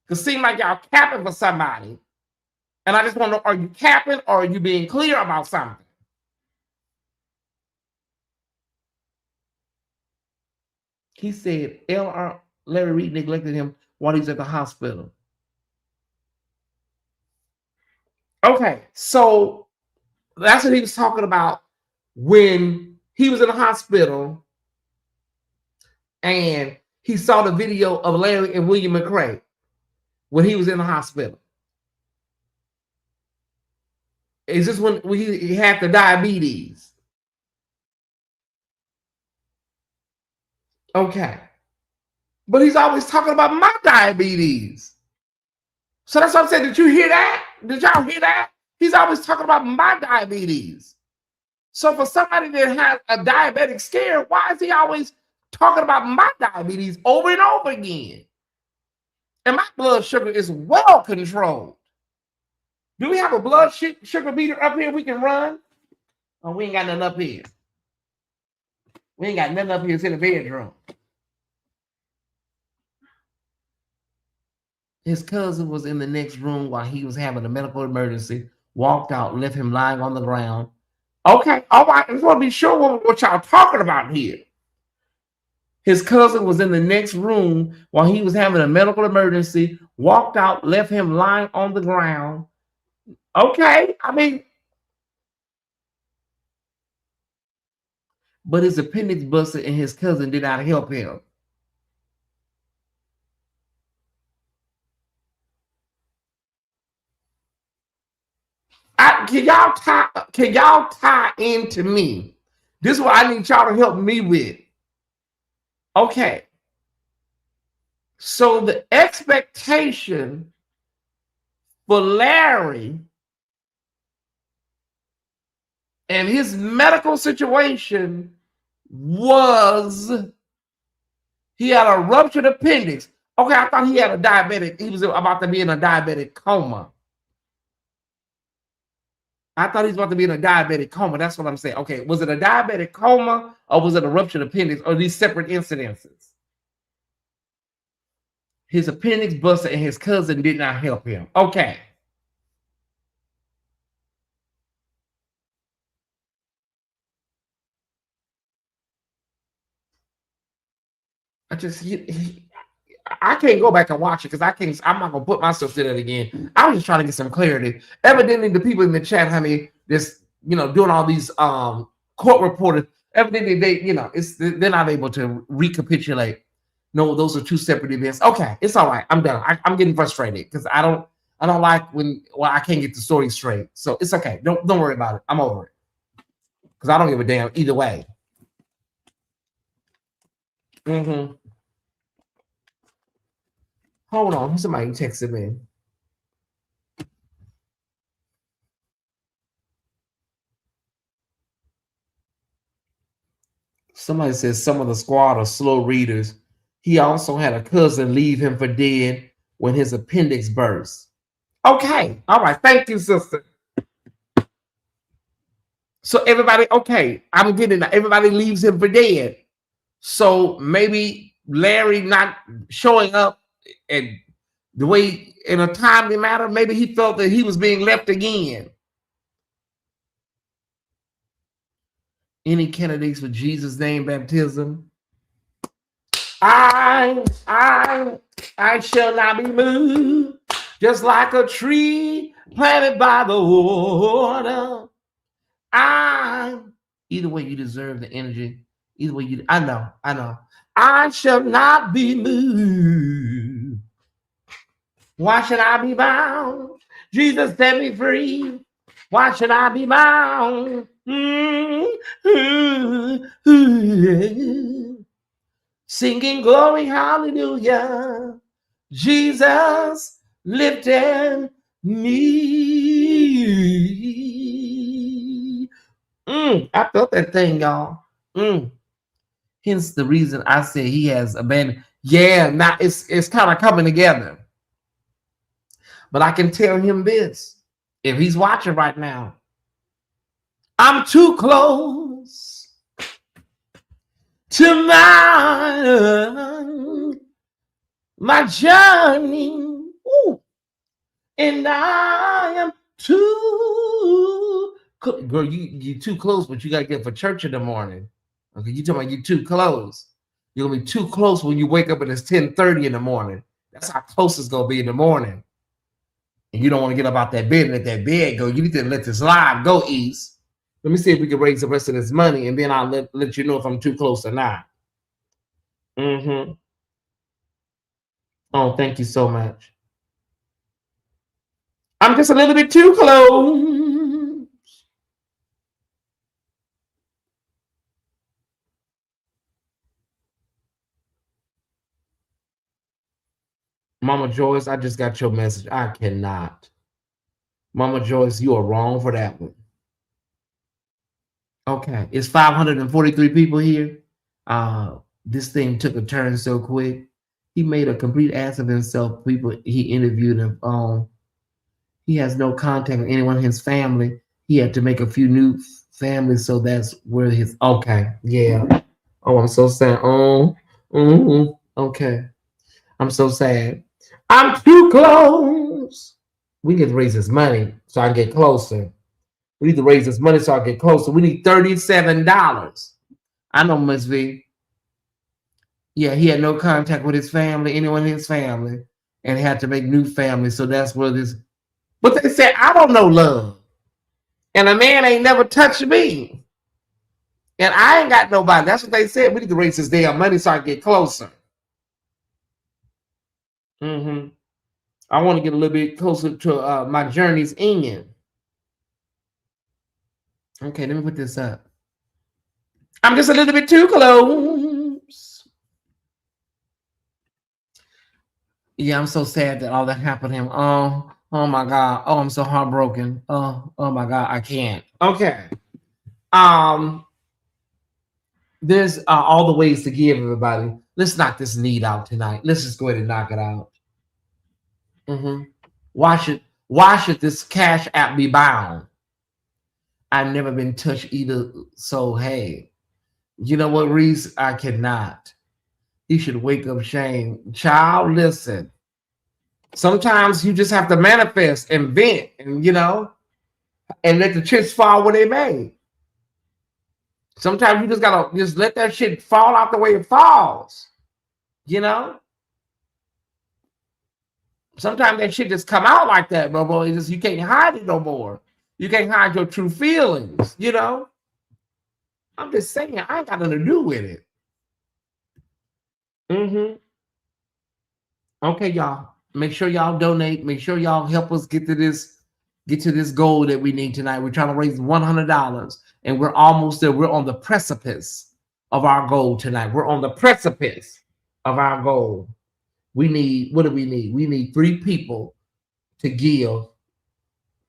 Because it seems like y'all capping for somebody. And I just want to know, are you capping or are you being clear about something? He said L.R. Larry Reed neglected him while he's at the hospital. Okay, so that's what he was talking about when he was in the hospital and he saw the video of Larry and William McCray when he was in the hospital. Is this when he had the diabetes? Okay. But he's always talking about my diabetes. So that's what I'm saying. Did you hear that? Did y'all hear that? He's always talking about my diabetes. So for somebody that has a diabetic scare, why is he always talking about my diabetes over and over again? And my blood sugar is well controlled. Do we have a blood sugar meter up here we can run? Oh, we ain't got nothing up here. We ain't got nothing up here. It's in the bedroom. His cousin was in the next room while he was having a medical emergency, walked out, left him lying on the ground. Okay, all right. I just want to be sure what y'all talking about here. His cousin was in the next room while he was having a medical emergency, walked out, left him lying on the ground. Okay, I mean, but his appendix busted and his cousin did not help him. Can y'all tie into me? This is what I need y'all to help me with. Okay. So the expectation for Larry And his medical situation was he had a ruptured appendix. Okay, I thought he had a diabetic. He was about to be in a diabetic coma. I thought he was about to be in a diabetic coma. That's what I'm saying. Okay, was it a diabetic coma or was it a ruptured appendix or these separate incidences? His appendix busted and his cousin did not help him. Okay. I just I can't go back and watch it because I'm not gonna put myself through that again. I was just trying to get some clarity. Evidently, the people in the chat, honey, just doing all these court reporters. Evidently, they're not able to recapitulate. No, those are two separate events. Okay, it's all right. I'm done. I'm getting frustrated because I don't like when I can't get the story straight. So it's okay. Don't worry about it. I'm over it because I don't give a damn either way. Mm-hmm. Hold on, somebody texted me. Somebody says some of the squad are slow readers. He also had a cousin leave him for dead when his appendix burst. Okay, all right. Thank you, sister. So everybody, okay, I'm getting that. Everybody leaves him for dead. So maybe Larry not showing up and the way in a timely manner, maybe he felt that he was being left again. Any candidates for Jesus' name baptism? I shall not be moved, just like a tree planted by the water. Either way, you deserve the energy. Either way, I know. I shall not be moved. Why should I be bound? Jesus set me free. Why should I be bound? Singing glory, hallelujah. Jesus lifted me. I felt that thing, y'all. Hence the reason I say he has abandoned. Yeah, now it's kind of coming together. But I can tell him this. If he's watching right now, I'm too close to my journey. Ooh. And I am too girl, you too close, but you gotta get for church in the morning. Okay, you talking about you too close. You're gonna be too close when you wake up and it's 10:30 in the morning. That's how close it's gonna be in the morning. And you don't want to get up out that bed and let that bed go. You need to let this live go, East. Let me see if we can raise the rest of this money, and then I'll let you know if I'm too close or not. Oh, thank you so much. I'm just a little bit too close. Mama Joyce, I just got your message. I cannot. Mama Joyce, you are wrong for that one. Okay, it's 543 people here. This thing took a turn so quick. He made a complete ass of himself. People he interviewed him on. He has no contact with anyone in his family. He had to make a few new families, so that's where his okay. Yeah. Oh, I'm so sad. Oh, okay. I'm so sad. I'm too close. We need to raise this money so I can get closer. We need to raise this money so I can get closer. We need $37. I know Ms. V. Yeah, he had no contact with his family, anyone in his family, and had to make new families. So that's where this. But they said, I don't know love. And a man ain't never touched me. And I ain't got nobody. That's what they said. We need to raise this damn money so I can get closer. I want to get a little bit closer to my journey's end. Okay, let me put this up. I'm just a little bit too close. Yeah, I'm so sad that all that happened to him. Oh my God. Oh, I'm so heartbroken. Oh my God, I can't. Okay. Um, there's all the ways to give, everybody. Let's knock this need out tonight. Let's just go ahead and knock it out. Why should this Cash App be bound? I've never been touched either. So hey, you know what, Reese? I cannot. He should wake up shame. Child, listen. Sometimes you just have to manifest and vent and and let the chips fall where they may. Sometimes you just gotta just let that shit fall out the way it falls. Sometimes that shit just come out like that, bro. It's just you can't hide it no more. You can't hide your true feelings. I'm just saying, I ain't got nothing to do with it. Okay, y'all. Make sure y'all donate. Make sure y'all help us get to this goal that we need tonight. We're trying to raise $100, and we're almost there. We're on the precipice of our goal tonight. We're on the precipice of our goal. We need, what do we need? We need 3 people to give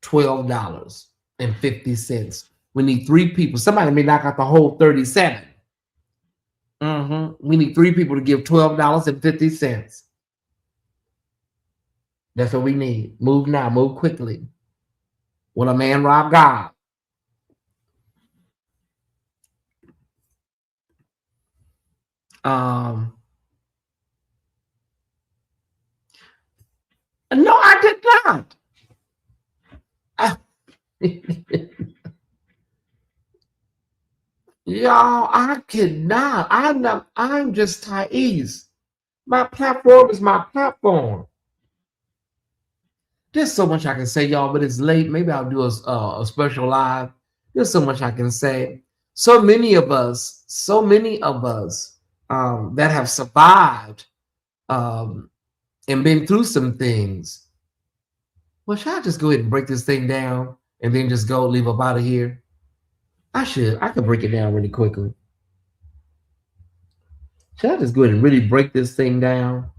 $12.50. We need 3 people. Somebody may knock out the whole 37. We need 3 people to give $12.50. That's what we need. Move now. Move quickly. When a man rob God. No, I did not. Y'all, I cannot. I'm just Tyesse. My platform is my platform. There's so much I can say, y'all, but it's late. Maybe I'll do a special live. There's so much I can say. So many of us that have survived and been through some things. Well, should I just go ahead and break this thing down and then just go leave up out of here? I could break it down really quickly. Should I just go ahead and really break this thing down?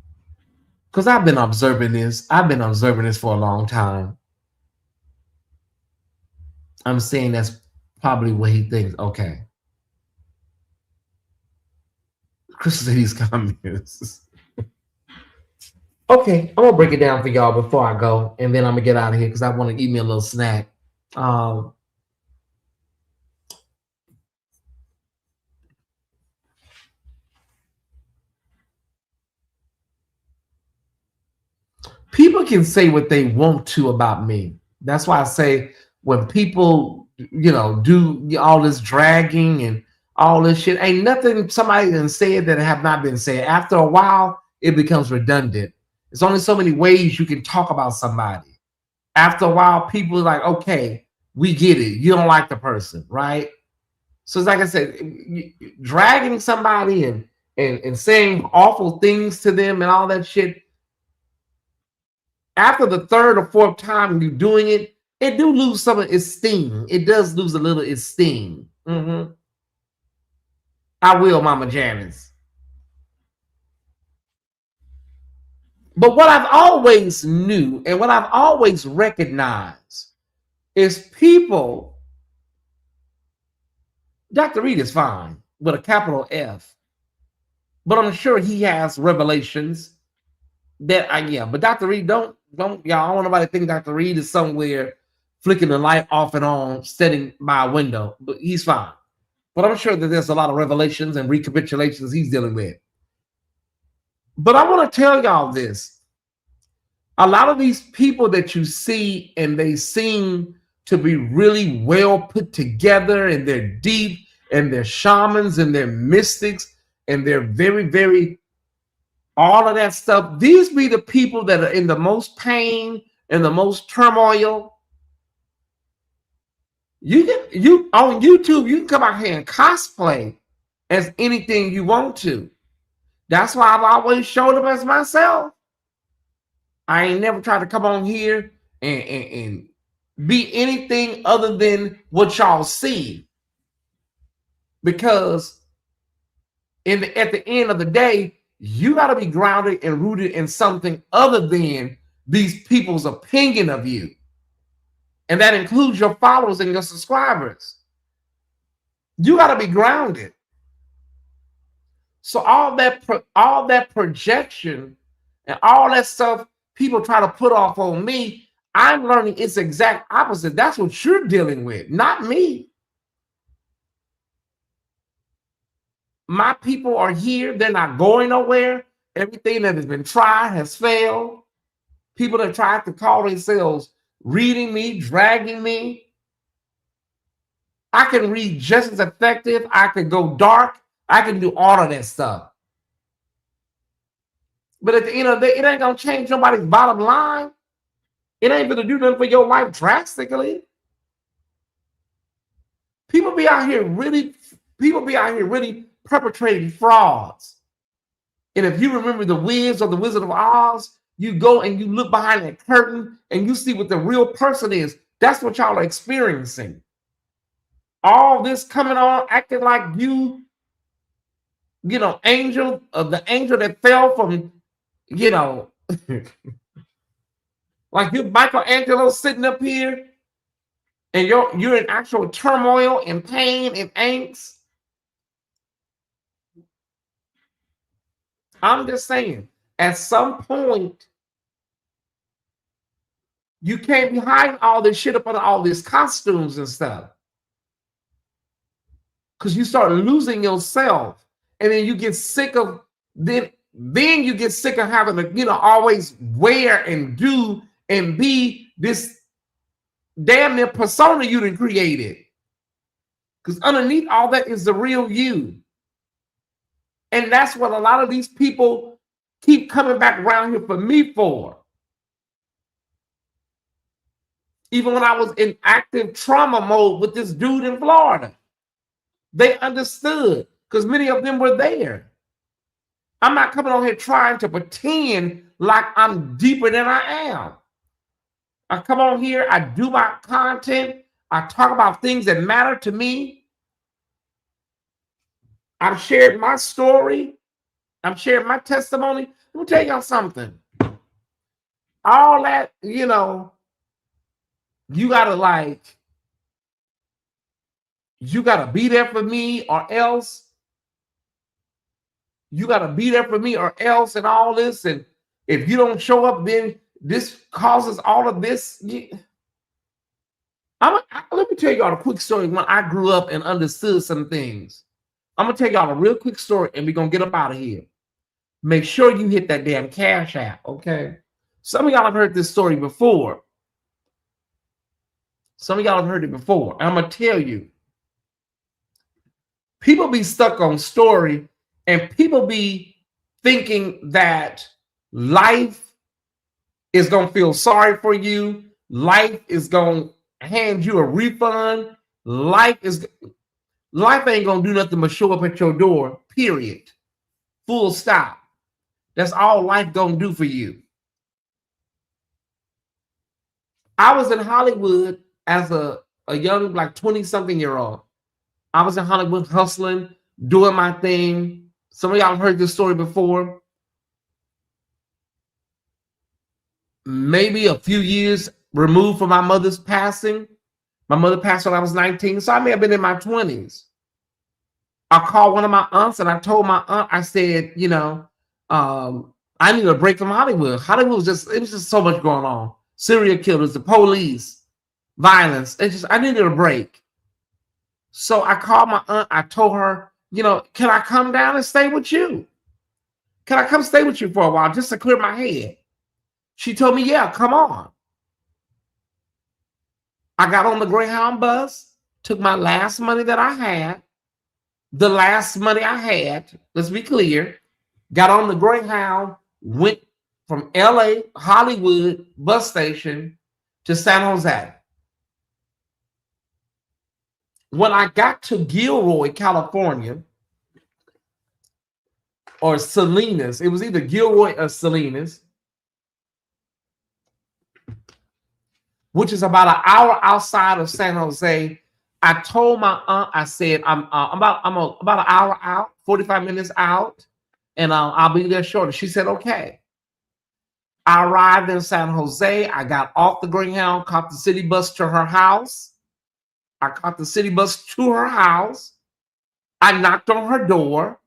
Because I've been observing this. I've been observing this for a long time. I'm saying that's probably what he thinks. Okay. Chris said he's communist. Okay, I'm gonna break it down for y'all before I go, and then I'm gonna get out of here because I want to eat me a little snack. People can say what they want to about me. That's why I say when people, do all this dragging and all this shit, ain't nothing somebody can say that have not been said. After a while, it becomes redundant. There's only so many ways you can talk about somebody. After a while, people are like, okay, we get it. You don't like the person, right? So it's like I said, dragging somebody and saying awful things to them and all that shit. After the 3rd or 4th time you're doing it, it do lose some of its steam. It does lose a little its steam. I will, Mama Janice. But what I've always knew and what I've always recognized is people. Dr. Reed is fine with a capital F, but I'm sure he has revelations that but Dr. Reed, don't y'all, I don't want nobody to think Dr. Reed is somewhere flicking the light off and on, sitting by a window, but he's fine. But I'm sure that there's a lot of revelations and recapitulations he's dealing with. But I want to tell y'all this. A lot of these people that you see and they seem to be really well put together and they're deep and they're shamans and they're mystics and they're very, very all of that stuff. These be the people that are in the most pain and the most turmoil. You on YouTube, you can come out here and cosplay as anything you want to. That's why I've always showed up as myself. I ain't never tried to come on here and be anything other than what y'all see. Because at the end of the day, you got to be grounded and rooted in something other than these people's opinion of you. And that includes your followers and your subscribers. You got to be grounded. So all that projection and all that stuff people try to put off on me, I'm learning it's exact opposite. That's what you're dealing with, not me. My people are here. They're not going nowhere. Everything that has been tried has failed. People that tried to call themselves reading me, dragging me. I can read just as effective. I can go dark. I can do all of that stuff. But at the end of the day, it ain't going to change nobody's bottom line. It ain't going to do nothing for your life drastically. People be out here really perpetrating frauds. And if you remember the Wiz or the Wizard of Oz, you go and you look behind that curtain and you see what the real person is. That's what y'all are experiencing. All this coming on, acting like angel of the angel that fell from, like you Michelangelo sitting up here and you're in actual turmoil and pain and angst. I'm just saying, at some point, you can't be hiding all this shit up under all these costumes and stuff. Because you start losing yourself. And then you get sick of then you get sick of having to, always wear and do and be this damn near persona you done created. Because underneath all that is the real you. And that's what a lot of these people keep coming back around here for me for. Even when I was in active trauma mode with this dude in Florida, they understood because many of them were there. I'm not coming on here trying to pretend like I'm deeper than I am. I come on here, I do my content, I talk about things that matter to me. I've shared my story. I'm sharing my testimony. Let me tell y'all something. All that, you gotta you gotta be there for me or else. You gotta be there for me or else and all this. And if you don't show up, then this causes all of this. Let me tell y'all a quick story when I grew up and understood some things. I'm gonna tell y'all a real quick story and we're gonna get up out of here. Make sure you hit that damn Cash App, okay? Some of y'all have heard this story before. Some of y'all have heard it before. And I'm gonna tell you. People be stuck on story and people be thinking that life is gonna feel sorry for you. Life is gonna hand you a refund. Life ain't gonna do nothing but show up at your door, period. Full stop. That's all life gonna do for you. I was in Hollywood as a young, like 20-something-year-old. I was in Hollywood hustling, doing my thing. Some of y'all have heard this story before. Maybe a few years removed from my mother's passing. My mother passed when I was 19, so I may have been in my 20s. I called one of my aunts and I told my aunt, I said, I need a break from Hollywood. Hollywood was it was just so much going on. Serial killers, the police, violence. I needed a break. So I called my aunt. I told her, can I come down and stay with you? Can I come stay with you for a while just to clear my head? She told me, yeah, come on. I got on the Greyhound bus, took my last money that I had, the last money I had, let's be clear, got on the Greyhound, went from LA, Hollywood bus station to San Jose. When I got to Gilroy, California, or Salinas, it was either Gilroy or Salinas, which is about an hour outside of San Jose. I told my aunt, I said, I'm about an hour out, 45 minutes out, and I'll be there shortly. She said, okay. I arrived in San Jose. I got off the Greyhound, caught the city bus to her house. I caught the city bus to her house. I knocked on her door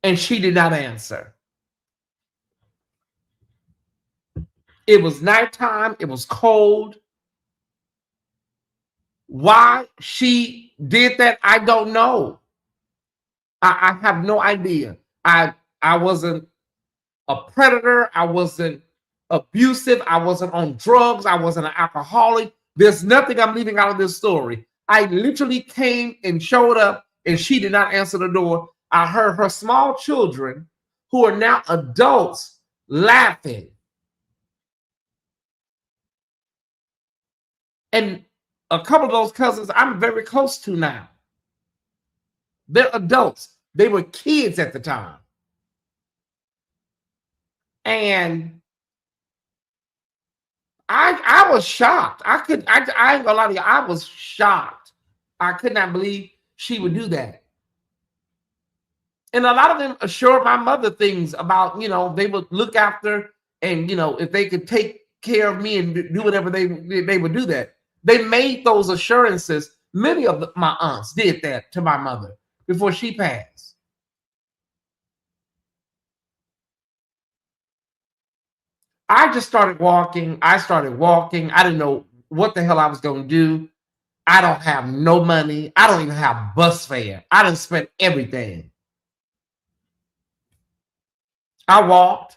and she did not answer. It was nighttime. It was cold. Why she did that, I don't know. I have no idea. I wasn't a predator. I wasn't abusive. I wasn't on drugs. I wasn't an alcoholic. There's nothing I'm leaving out of this story. I literally came and showed up and she did not answer the door. I heard her small children, who are now adults, laughing. And a couple of those cousins I'm very close to now. They're adults. They were kids at the time. And I was shocked. I ain't gonna lie to you, I was shocked. I could not believe she would do that. And a lot of them assured my mother things about, they would look after, and if they could take care of me and do whatever they would do that. They made those assurances. Many of my aunts did that to my mother before she passed. I just started walking. I didn't know what the hell I was going to do. I don't have no money. I don't even have bus fare. I done spent everything. I walked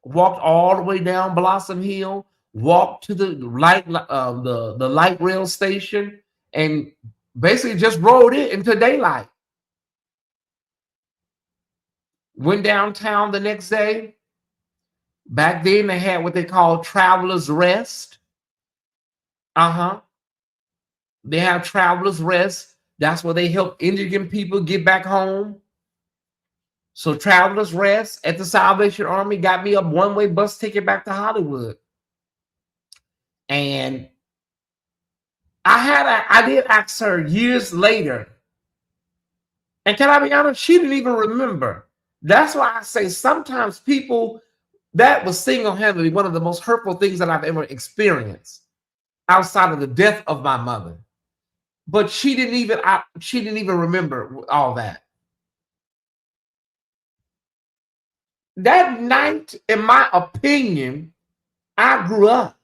all the way down Blossom Hill, walked to the light rail station, and basically just rode it into daylight. Went downtown the next day. Back then they had what they call traveler's rest. They have traveler's rest. That's where they help indigent people get back home. So traveler's rest at the Salvation Army got me a one-way bus ticket back to Hollywood. And I did ask her years later. And can I be honest? She didn't even remember. That's why I say sometimes people, that was single-handedly one of the most hurtful things that I've ever experienced outside of the death of my mother. But she didn't even remember all that. That night, in my opinion, I grew up.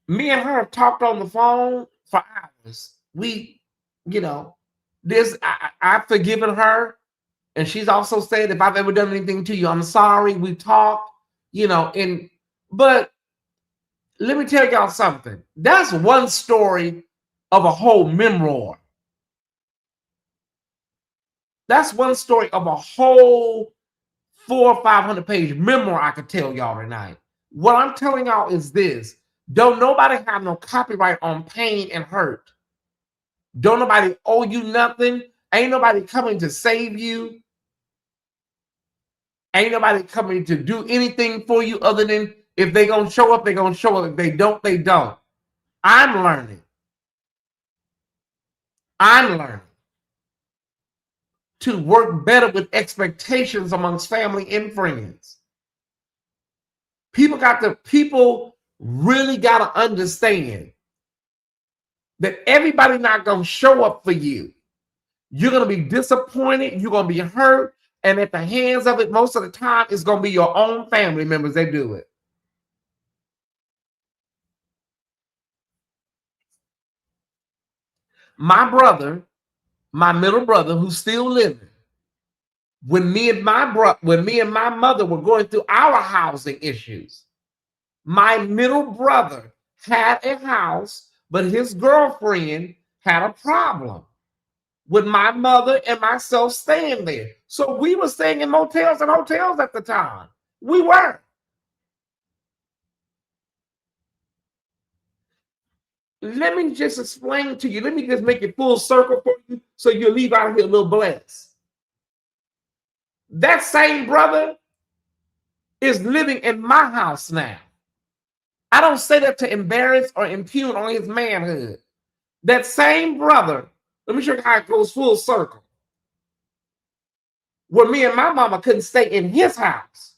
Me and her talked on the phone for hours. I've forgiven her. And she's also said, if I've ever done anything to you, I'm sorry. We talked, but let me tell y'all something. That's one story of a whole memoir. That's one story of a whole 400 or 500 page memoir I could tell y'all tonight. What I'm telling y'all is this. Don't nobody have no copyright on pain and hurt. Don't nobody owe you nothing. Ain't nobody coming to save you. Ain't nobody coming to do anything for you other than if they gonna show up, they gonna show up. If they don't, they don't. I'm learning to work better with expectations amongst family and friends. People really gotta understand that everybody not gonna show up for you. You're gonna be disappointed, you're gonna be hurt, and at the hands of it, most of the time, it's gonna be your own family members that do it. My brother, my middle brother, who's still living, when me and my mother were going through our housing issues, my middle brother had a house, but his girlfriend had a problem with my mother and myself staying there. So we were staying in motels and hotels at the time. We were. Let me just explain to you. Let me just make it full circle for you so you'll leave out of here a little blessed. That same brother is living in my house now. I don't say that to embarrass or impugn on his manhood. That same brother, let me show you how it goes full circle. Where me and my mama couldn't stay in his house.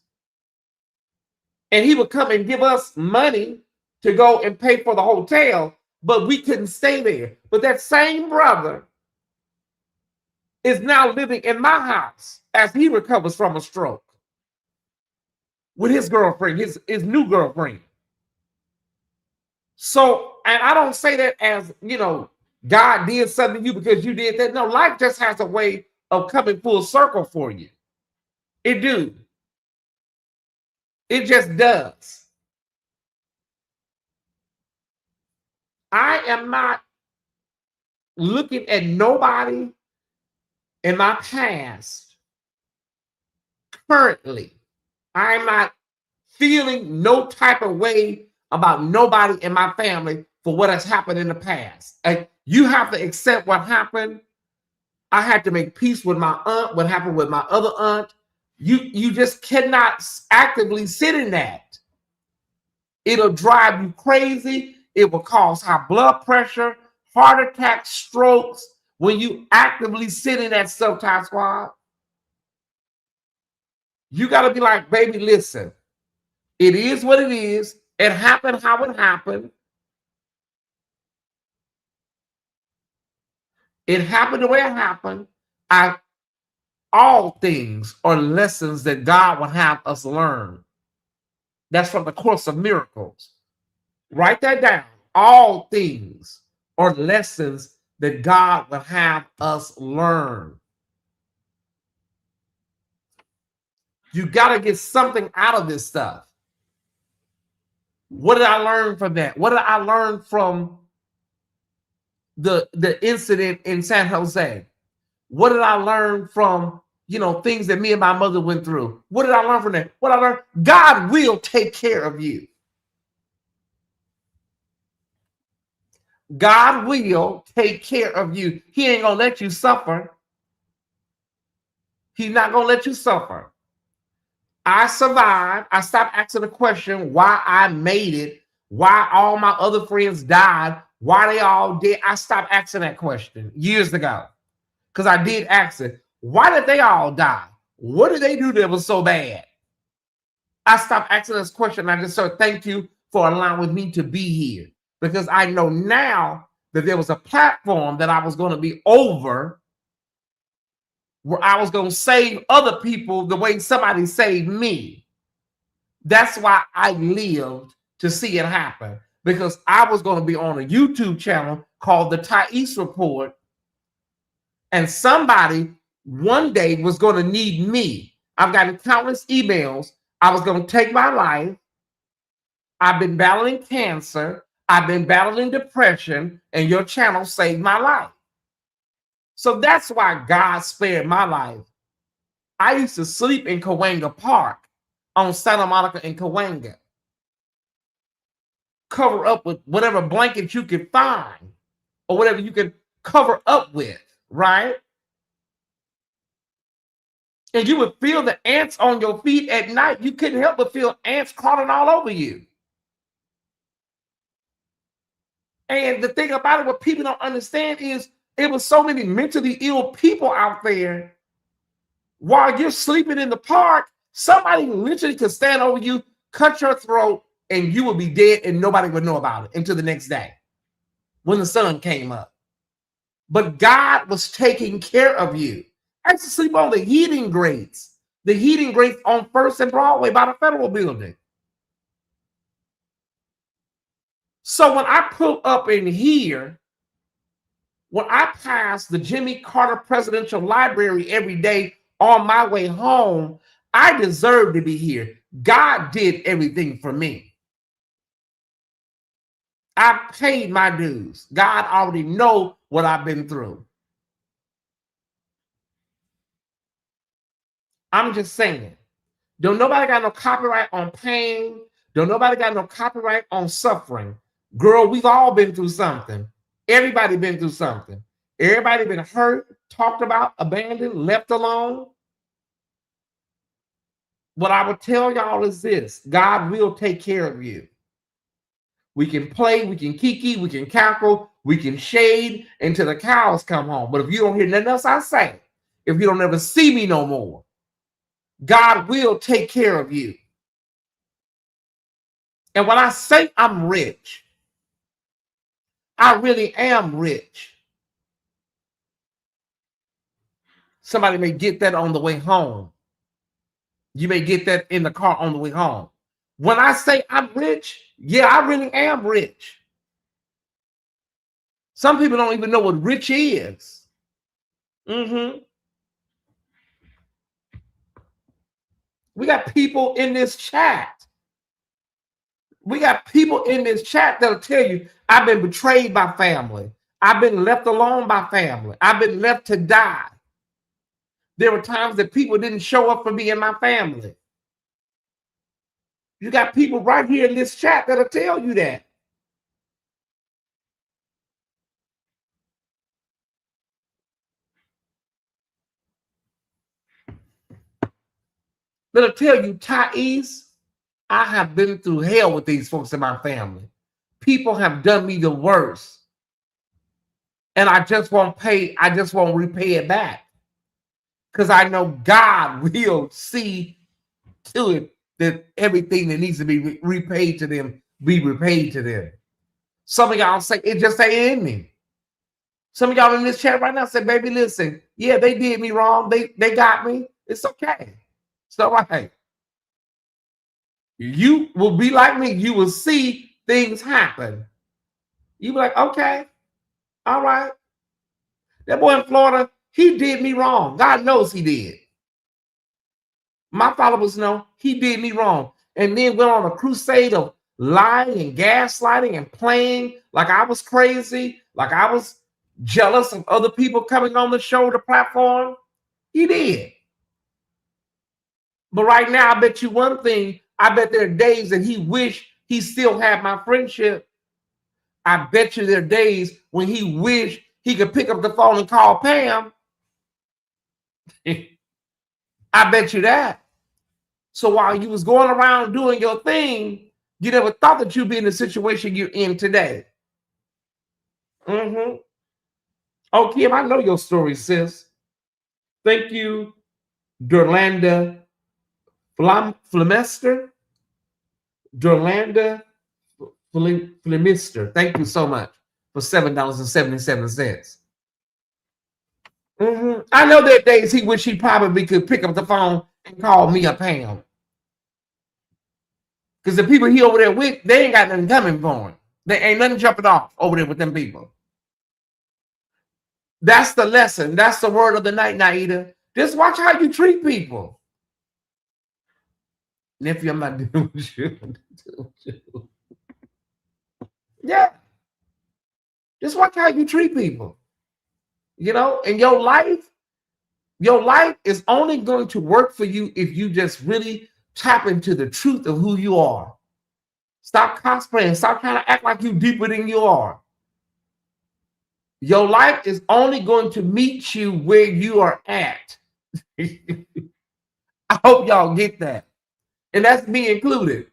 And he would come and give us money to go and pay for the hotel, but we couldn't stay there. But that same brother is now living in my house as he recovers from a stroke with his girlfriend, his new girlfriend. So, and I don't say that as, God did something to you because you did that. No, life just has a way of coming full circle for you. It do. It just does. I am not looking at nobody in my past currently. I'm not feeling no type of way about nobody in my family for what has happened in the past. You have to accept what happened. I had to make peace with my aunt, what happened with my other aunt. You just cannot actively sit in that. It'll drive you crazy. It will cause high blood pressure, heart attacks, strokes when you actively sit in that stuff, Ty Squad. You got to be like, baby, listen, it is what it is. It happened how it happened. It happened the way it happened. All things are lessons that God would have us learn. That's from the Course of Miracles. Write that down. All things are lessons that God would have us learn. You got to get something out of this stuff. What did I learn from that? What did I learn from the incident in San Jose? What did I learn from, things that me and my mother went through? What did I learn from that? What I learned, God will take care of you. God will take care of you. He ain't going to let you suffer. He's not going to let you suffer. I survived. I stopped asking the question why I made it, why all my other friends died, why they all did. I stopped asking that question years ago because I did ask it. Why did they all die? What did they do that was so bad? I stopped asking this question. I just said, thank you for allowing me to be here because I know now that there was a platform that I was going to be over where I was going to save other people the way somebody saved me. That's why I lived to see it happen because I was going to be on a YouTube channel called the Tyesse Report, and somebody one day was going to need me. I've gotten countless emails. I was going to take my life. I've been battling cancer. I've been battling depression, and your channel saved my life. So that's why God spared my life. I used to sleep in Cahuenga Park on Santa Monica and Cahuenga. Cover up with whatever blanket you could find or whatever you could cover up with, right? And you would feel the ants on your feet at night. You couldn't help but feel ants crawling all over you. And the thing about it, what people don't understand is it was so many mentally ill people out there. While you're sleeping in the park, somebody literally could stand over you, cut your throat, and you would be dead and nobody would know about it until the next day when the sun came up. But God was taking care of you. I used to sleep on the heating grates on First and Broadway by the Federal Building. So when I pull up in here, when I pass the Jimmy Carter Presidential Library every day on my way home, I deserve to be here. God did everything for me. I paid my dues. God already knows what I've been through. I'm just saying. Don't nobody got no copyright on pain. Don't nobody got no copyright on suffering. Girl, we've all been through something. Everybody been through something. Everybody been hurt, talked about, abandoned, left alone. What I would tell y'all is this: God will take care of you. We can play, we can kiki, we can cackle, we can shade until the cows come home. But if you don't hear nothing else I say, if you don't ever see me no more, God will take care of you. And when I say I'm rich, I really am rich. Somebody may get that on the way home. You may get that in the car on the way home. When I say I'm rich, yeah, I really am rich. Some people don't even know what rich is. We got people in this chat. We got people in this chat that'll tell you, I've been betrayed by family. I've been left alone by family. I've been left to die. There were times that people didn't show up for me and my family. You got people right here in this chat that'll tell you that. That'll tell you, Tyesse, I have been through hell with these folks in my family. People have done me the worst. And I just won't repay it back. Because I know God will see to it that everything that needs to be repaid to them be repaid to them. Some of y'all say it just ain't in me. Some of y'all in this chat right now say, baby, listen, yeah, they did me wrong. They got me. It's okay. It's all right. You will be like me. You will see things happen. You be like, okay, all right. That boy in Florida, he did me wrong. God knows he did. My followers know he did me wrong. And then went on a crusade of lying and gaslighting and playing like I was crazy, like I was jealous of other people coming on the show, the platform. He did. But right now, I bet you one thing, I bet there are days that he wished he still had my friendship. I bet you there are days when he wished he could pick up the phone and call Pam. I bet you that. So while you was going around doing your thing, you never thought that you'd be in the situation you're in today. Oh, Kim, I know your story, sis. Thank you, Dorlanda Flemester. Dorlanda Flemister. Thank you so much for $7.77. I know there are days he wish he probably could pick up the phone and call me a Pam. Because the people he over there with, they ain't got nothing coming for him. They ain't nothing jumping off over there with them people. That's the lesson. That's the word of the night, Naida. Just watch how you treat people. Nephew, I'm not dealing with you. Yeah. Just watch how you treat people. You know, and your life is only going to work for you if you just really tap into the truth of who you are. Stop cosplaying. Stop trying to act like you're deeper than you are. Your life is only going to meet you where you are at. I hope y'all get that. And that's me included.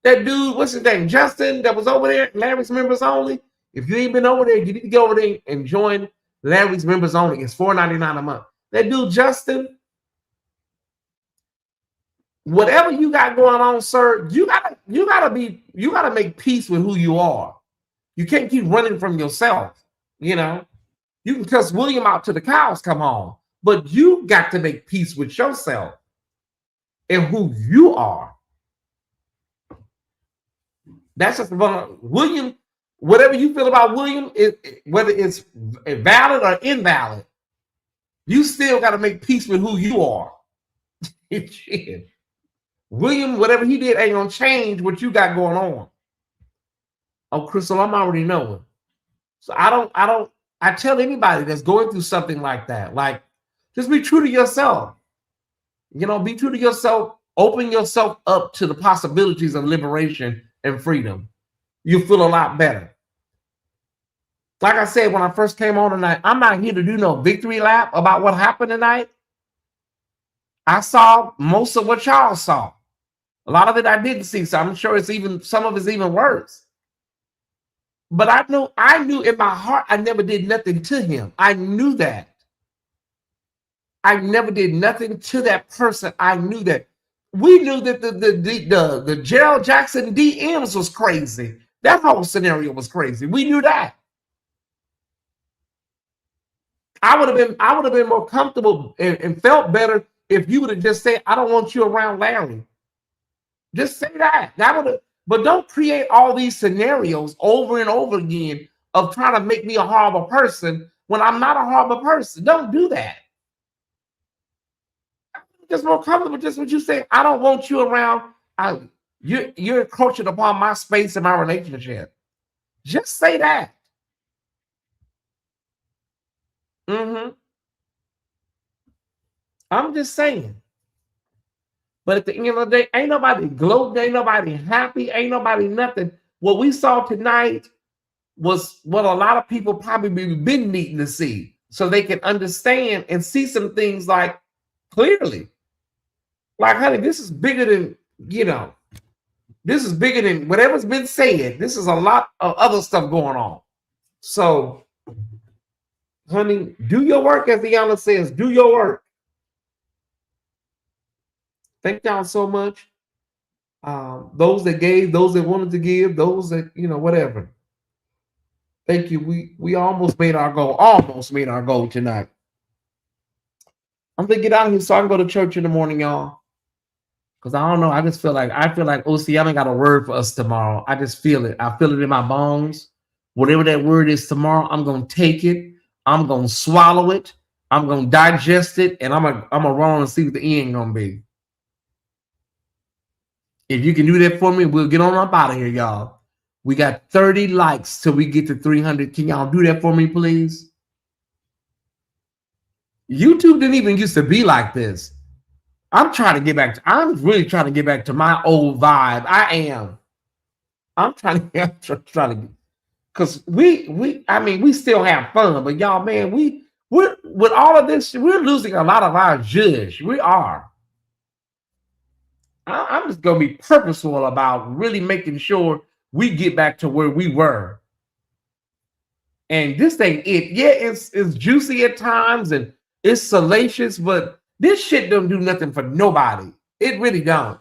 That dude, what's his name? Justin, that was over there, Larry's Members Only. If you ain't been over there, you need to go over there and join Larry's Members Only. It's $4.99 a month. That dude, Justin, whatever you got going on, sir, you gotta make peace with who you are. You can't keep running from yourself. You know, you can cuss William out till the cows come home, but you got to make peace with yourself and who you are. That's just William. Whatever you feel about William, whether it's valid or invalid, you still got to make peace with who you are. William, whatever he did ain't gonna change what you got going on. Oh, Crystal, I'm already knowing. So I tell anybody that's going through something like that, like, just be true to yourself. You know, be true to yourself. Open yourself up to the possibilities of liberation and freedom. You feel a lot better. Like I said, when I first came on tonight, I'm not here to do no victory lap about what happened tonight. I saw most of what y'all saw. A lot of it I didn't see, so I'm sure some of it's even worse. But I knew in my heart I never did nothing to him. I knew that. I never did nothing to that person. I knew that. We knew that the Gerald Jackson DMs was crazy. That whole scenario was crazy. We knew that. I would have been more comfortable and felt better if you would have just said, I don't want you around Larry. Just say that. That would have, but don't create all these scenarios over and over again of trying to make me a horrible person when I'm not a horrible person. Don't do that. Just more comfortable. Just what you say. I don't want you around. You're encroaching upon my space and my relationship. Just say that. Hmm. I'm just saying. But at the end of the day, ain't nobody gloating, ain't nobody happy, ain't nobody nothing. What we saw tonight was what a lot of people probably been needing to see, so they can understand and see some things like clearly. Like, honey, this is bigger than, you know, this is bigger than whatever's been said. This is a lot of other stuff going on. So, honey, do your work, as Deanna says. Do your work. Thank y'all so much. Those that gave, those that wanted to give, those that, whatever. Thank you. We almost made our goal. Almost made our goal tonight. I'm gonna get out of here so I can go to church in the morning, y'all. Cause I don't know. I feel like OCM ain't got a word for us tomorrow. I just feel it. I feel it in my bones. Whatever that word is tomorrow, I'm gonna take it. I'm gonna swallow it. I'm gonna digest it, and I'm gonna run on and see what the end gonna be. If you can do that for me, we'll get on up out of here, y'all. We got 30 likes till we get to 300. Can y'all do that for me, please? YouTube didn't even used to be like this. I'm really trying to get back to my old vibe. I am. I'm trying to, because we still have fun, but y'all, man, we're with all of this, we're losing a lot of our zhuzh. We are. I'm just gonna be purposeful about really making sure we get back to where we were. And this ain't it. Yeah, it's juicy at times and it's salacious, but this shit don't do nothing for nobody. It really don't.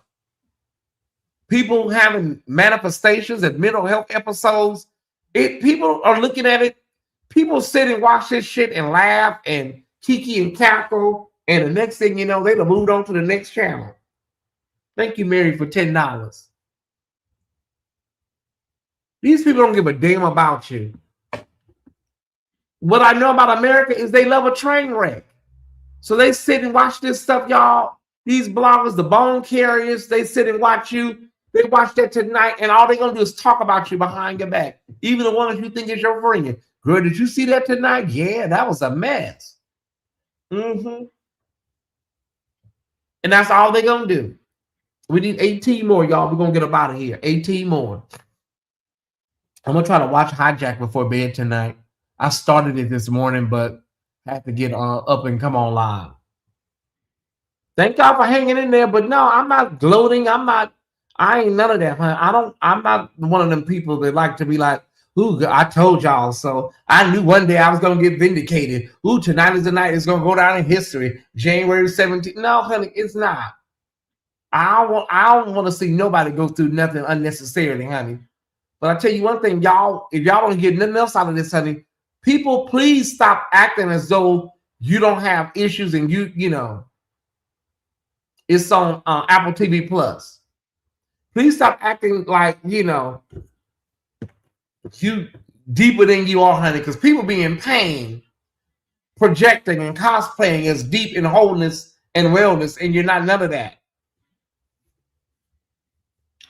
People having manifestations and mental health episodes. People are looking at it. People sit and watch this shit and laugh and kiki and cackle, and the next thing you know, they done moved on to the next channel. Thank you, Mary, for $10. These people don't give a damn about you. What I know about America is they love a train wreck. So they sit and watch this stuff, y'all. These bloggers, the bone carriers, they sit and watch you. They watch that tonight, and all they're going to do is talk about you behind your back. Even the ones you think is your friend. Girl, did you see that tonight? Yeah, that was a mess. Mm-hmm. And that's all they're going to do. We need 18 more, y'all. We're going to get up out of here. 18 more. I'm going to try to watch Hijack before bed tonight. I started it this morning, but I have to get up and come on live. Thank y'all for hanging in there. But no, I'm not gloating. I ain't none of that. I'm not one of them people that like to be like, ooh, I told y'all so. I knew one day I was going to get vindicated. Ooh, tonight is the night. It's going to go down in history. January 17th. No, honey, it's not. I don't want to see nobody go through nothing unnecessarily, honey. But I tell you one thing, y'all, if y'all don't get nothing else out of this, honey, people, please stop acting as though you don't have issues and you know, it's on Apple TV Plus. Please stop acting like, you know, you deeper than you are, honey, because people be in pain projecting and cosplaying as deep in wholeness and wellness, and you're not none of that.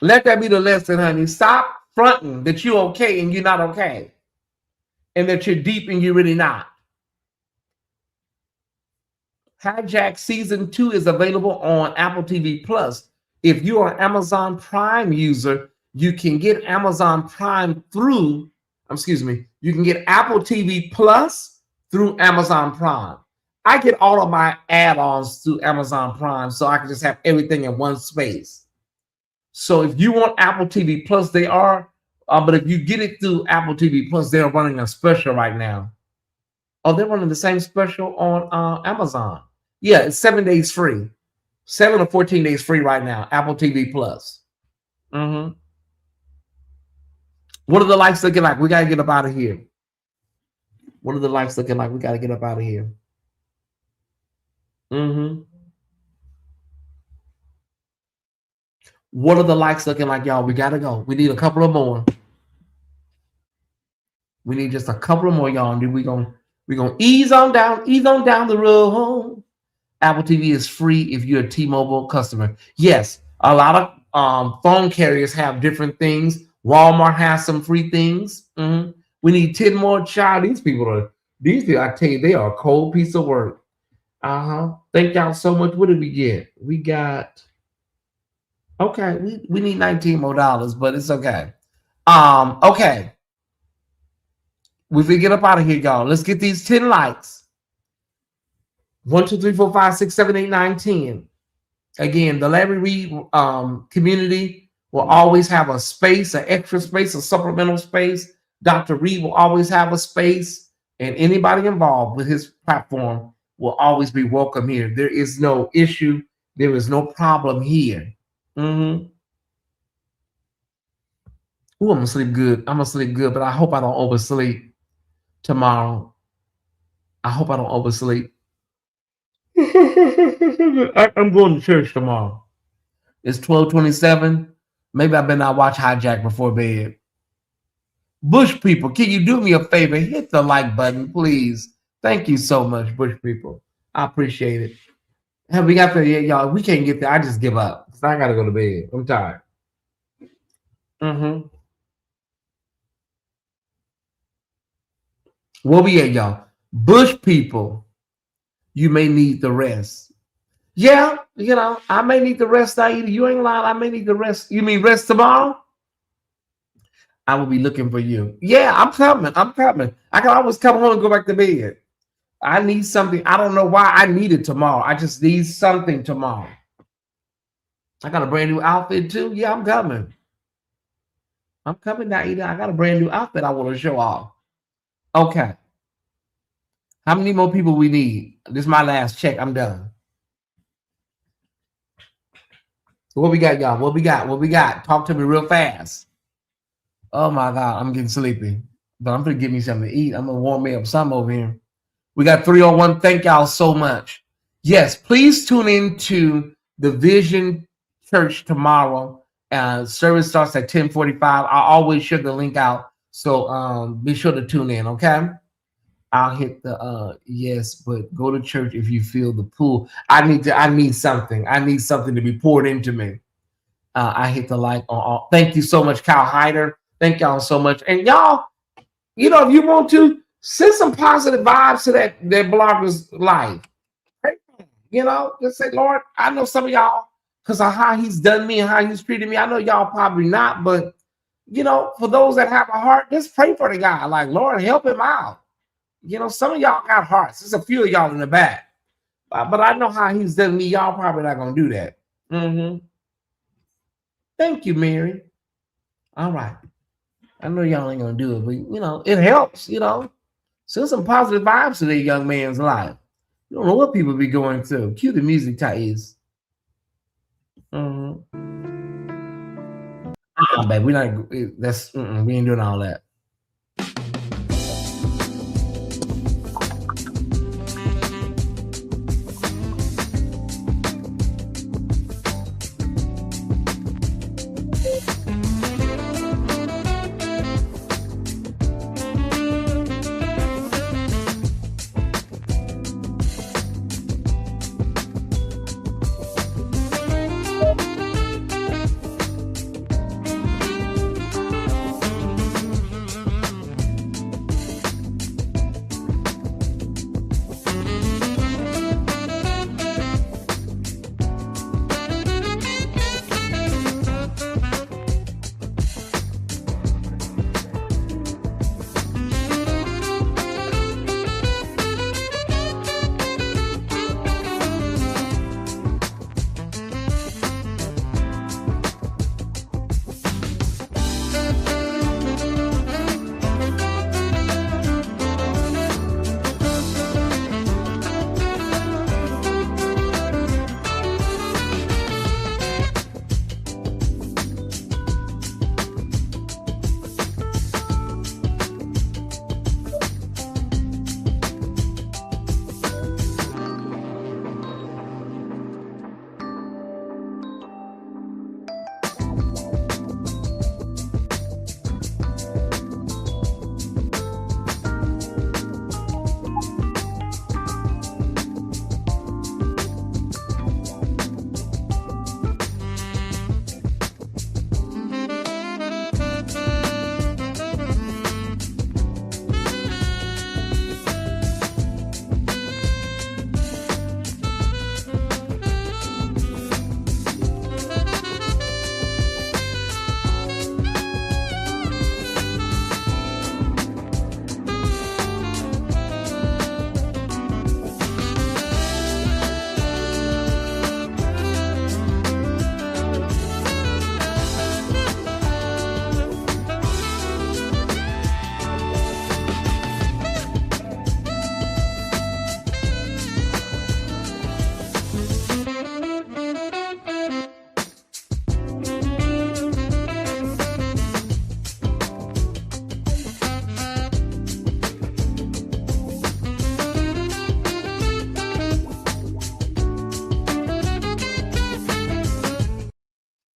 Let that be the lesson, honey. Stop fronting that you're okay and you're not okay, and that you're deep and you're really not. Hijack Season 2 is available on Apple TV Plus. If you are an Amazon Prime user, you can get Amazon Prime you can get Apple TV Plus through Amazon Prime. I get all of my add-ons through Amazon Prime, so I can just have everything in one space. So if you want Apple TV Plus, they are, but if you get it through Apple TV Plus, they're running a special right now. Oh, they're running the same special on Amazon. Yeah, it's 7 days free. 7 or 14 days free right now. Apple TV Plus. Mm-hmm. What are the likes looking like? We got to get up out of here. What are the lights looking like? We got to get up out of here. What are the lights looking like, y'all? We got to go. We need a couple of more. We need just a couple of more, y'all. And then we're gonna ease on down the road. Apple TV is free if you're a T-Mobile customer. Yes, a lot of phone carriers have different things. Walmart has some free things. We need 10 more. Child, these people, I tell you, they are a cold piece of work. Thank y'all so much. What did we get? We got, okay, we need $19 more, but it's okay. Okay. We get up out of here, y'all. Let's get these 10 likes. 1, 2, 3, 4, 5, 6, 7, 8, 9, 10. Again, the Larry Reed community will always have a space, an extra space, a supplemental space. Dr. Reed will always have a space, and anybody involved with his platform will always be welcome here. There is no issue. There is no problem here. Ooh, I'm gonna sleep good. I'm gonna sleep good, but I hope I don't oversleep tomorrow. I hope I don't oversleep. I'm going to church tomorrow. It's 12:27. Maybe I better not watch Hijack before bed. Bush people, can you do me a favor? Hit the like button, please. Thank you so much, Bush people. I appreciate it. Have we got there yet, y'all? We can't get there. I just give up. I gotta go to bed. I'm tired. Where we at, y'all? Bush people, you may need the rest. Yeah, I may need the rest. You ain't lying. I may need the rest. You mean rest tomorrow? I will be looking for you. Yeah, I'm coming. I can always come home and go back to bed. I need something. I don't know why I need it tomorrow. I just need something tomorrow. I got a brand new outfit too. Yeah, I'm coming. I'm coming, Naida. I got a brand new outfit I want to show off. Okay. How many more people we need? This is my last check. I'm done. What we got, y'all? What we got? Talk to me real fast. Oh my God, I'm getting sleepy. But I'm gonna give me something to eat. I'm gonna warm me up some over here. We got 301. Thank y'all so much. Yes, please tune in to the Vision Church tomorrow. Service starts at 10:45. I'll always share the link out. So be sure to tune in, okay? I'll hit the yes, but go to church if you feel the pull. I need something. I need something to be poured into me. I hit the like on all. Thank you so much, Kyle Hyder. Thank y'all so much. And y'all, if you want to, send some positive vibes to that blogger's life. Just say, Lord, I know some of y'all, because of how he's done me and how he's treated me. I know y'all probably not, but for those that have a heart, just pray for the guy. Like, Lord, help him out. Some of y'all got hearts. There's a few of y'all in the back. But I know how he's done me. Y'all probably not going to do that. Thank you, Mary. All right. I know y'all ain't going to do it, but, it helps, Send some positive vibes to that young man's life. You don't know what people be going through. Cue the music, Tyesse. Babe, we ain't doing all that.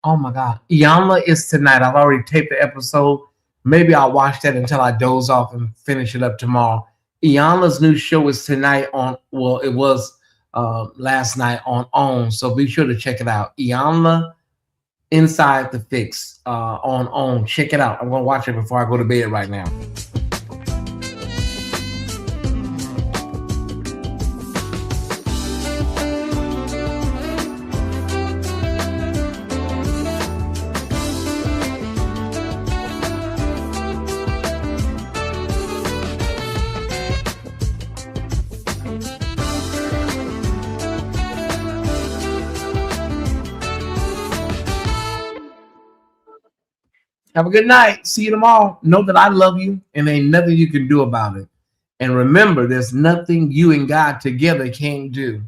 Oh my God. Iyanla is tonight. I've already taped the episode. Maybe I'll watch that until I doze off and finish it up tomorrow. Iyanla's new show is tonight on, well, it was last night on OWN. So be sure to check it out. Iyanla Inside the Fix on OWN. Check it out. I'm going to watch it before I go to bed right now. Have a good night. See you tomorrow. Know that I love you and ain't nothing you can do about it. And remember, there's nothing you and God together can't do.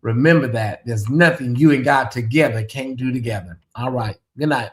Remember that. There's nothing you and God together can't do together. All right. Good night.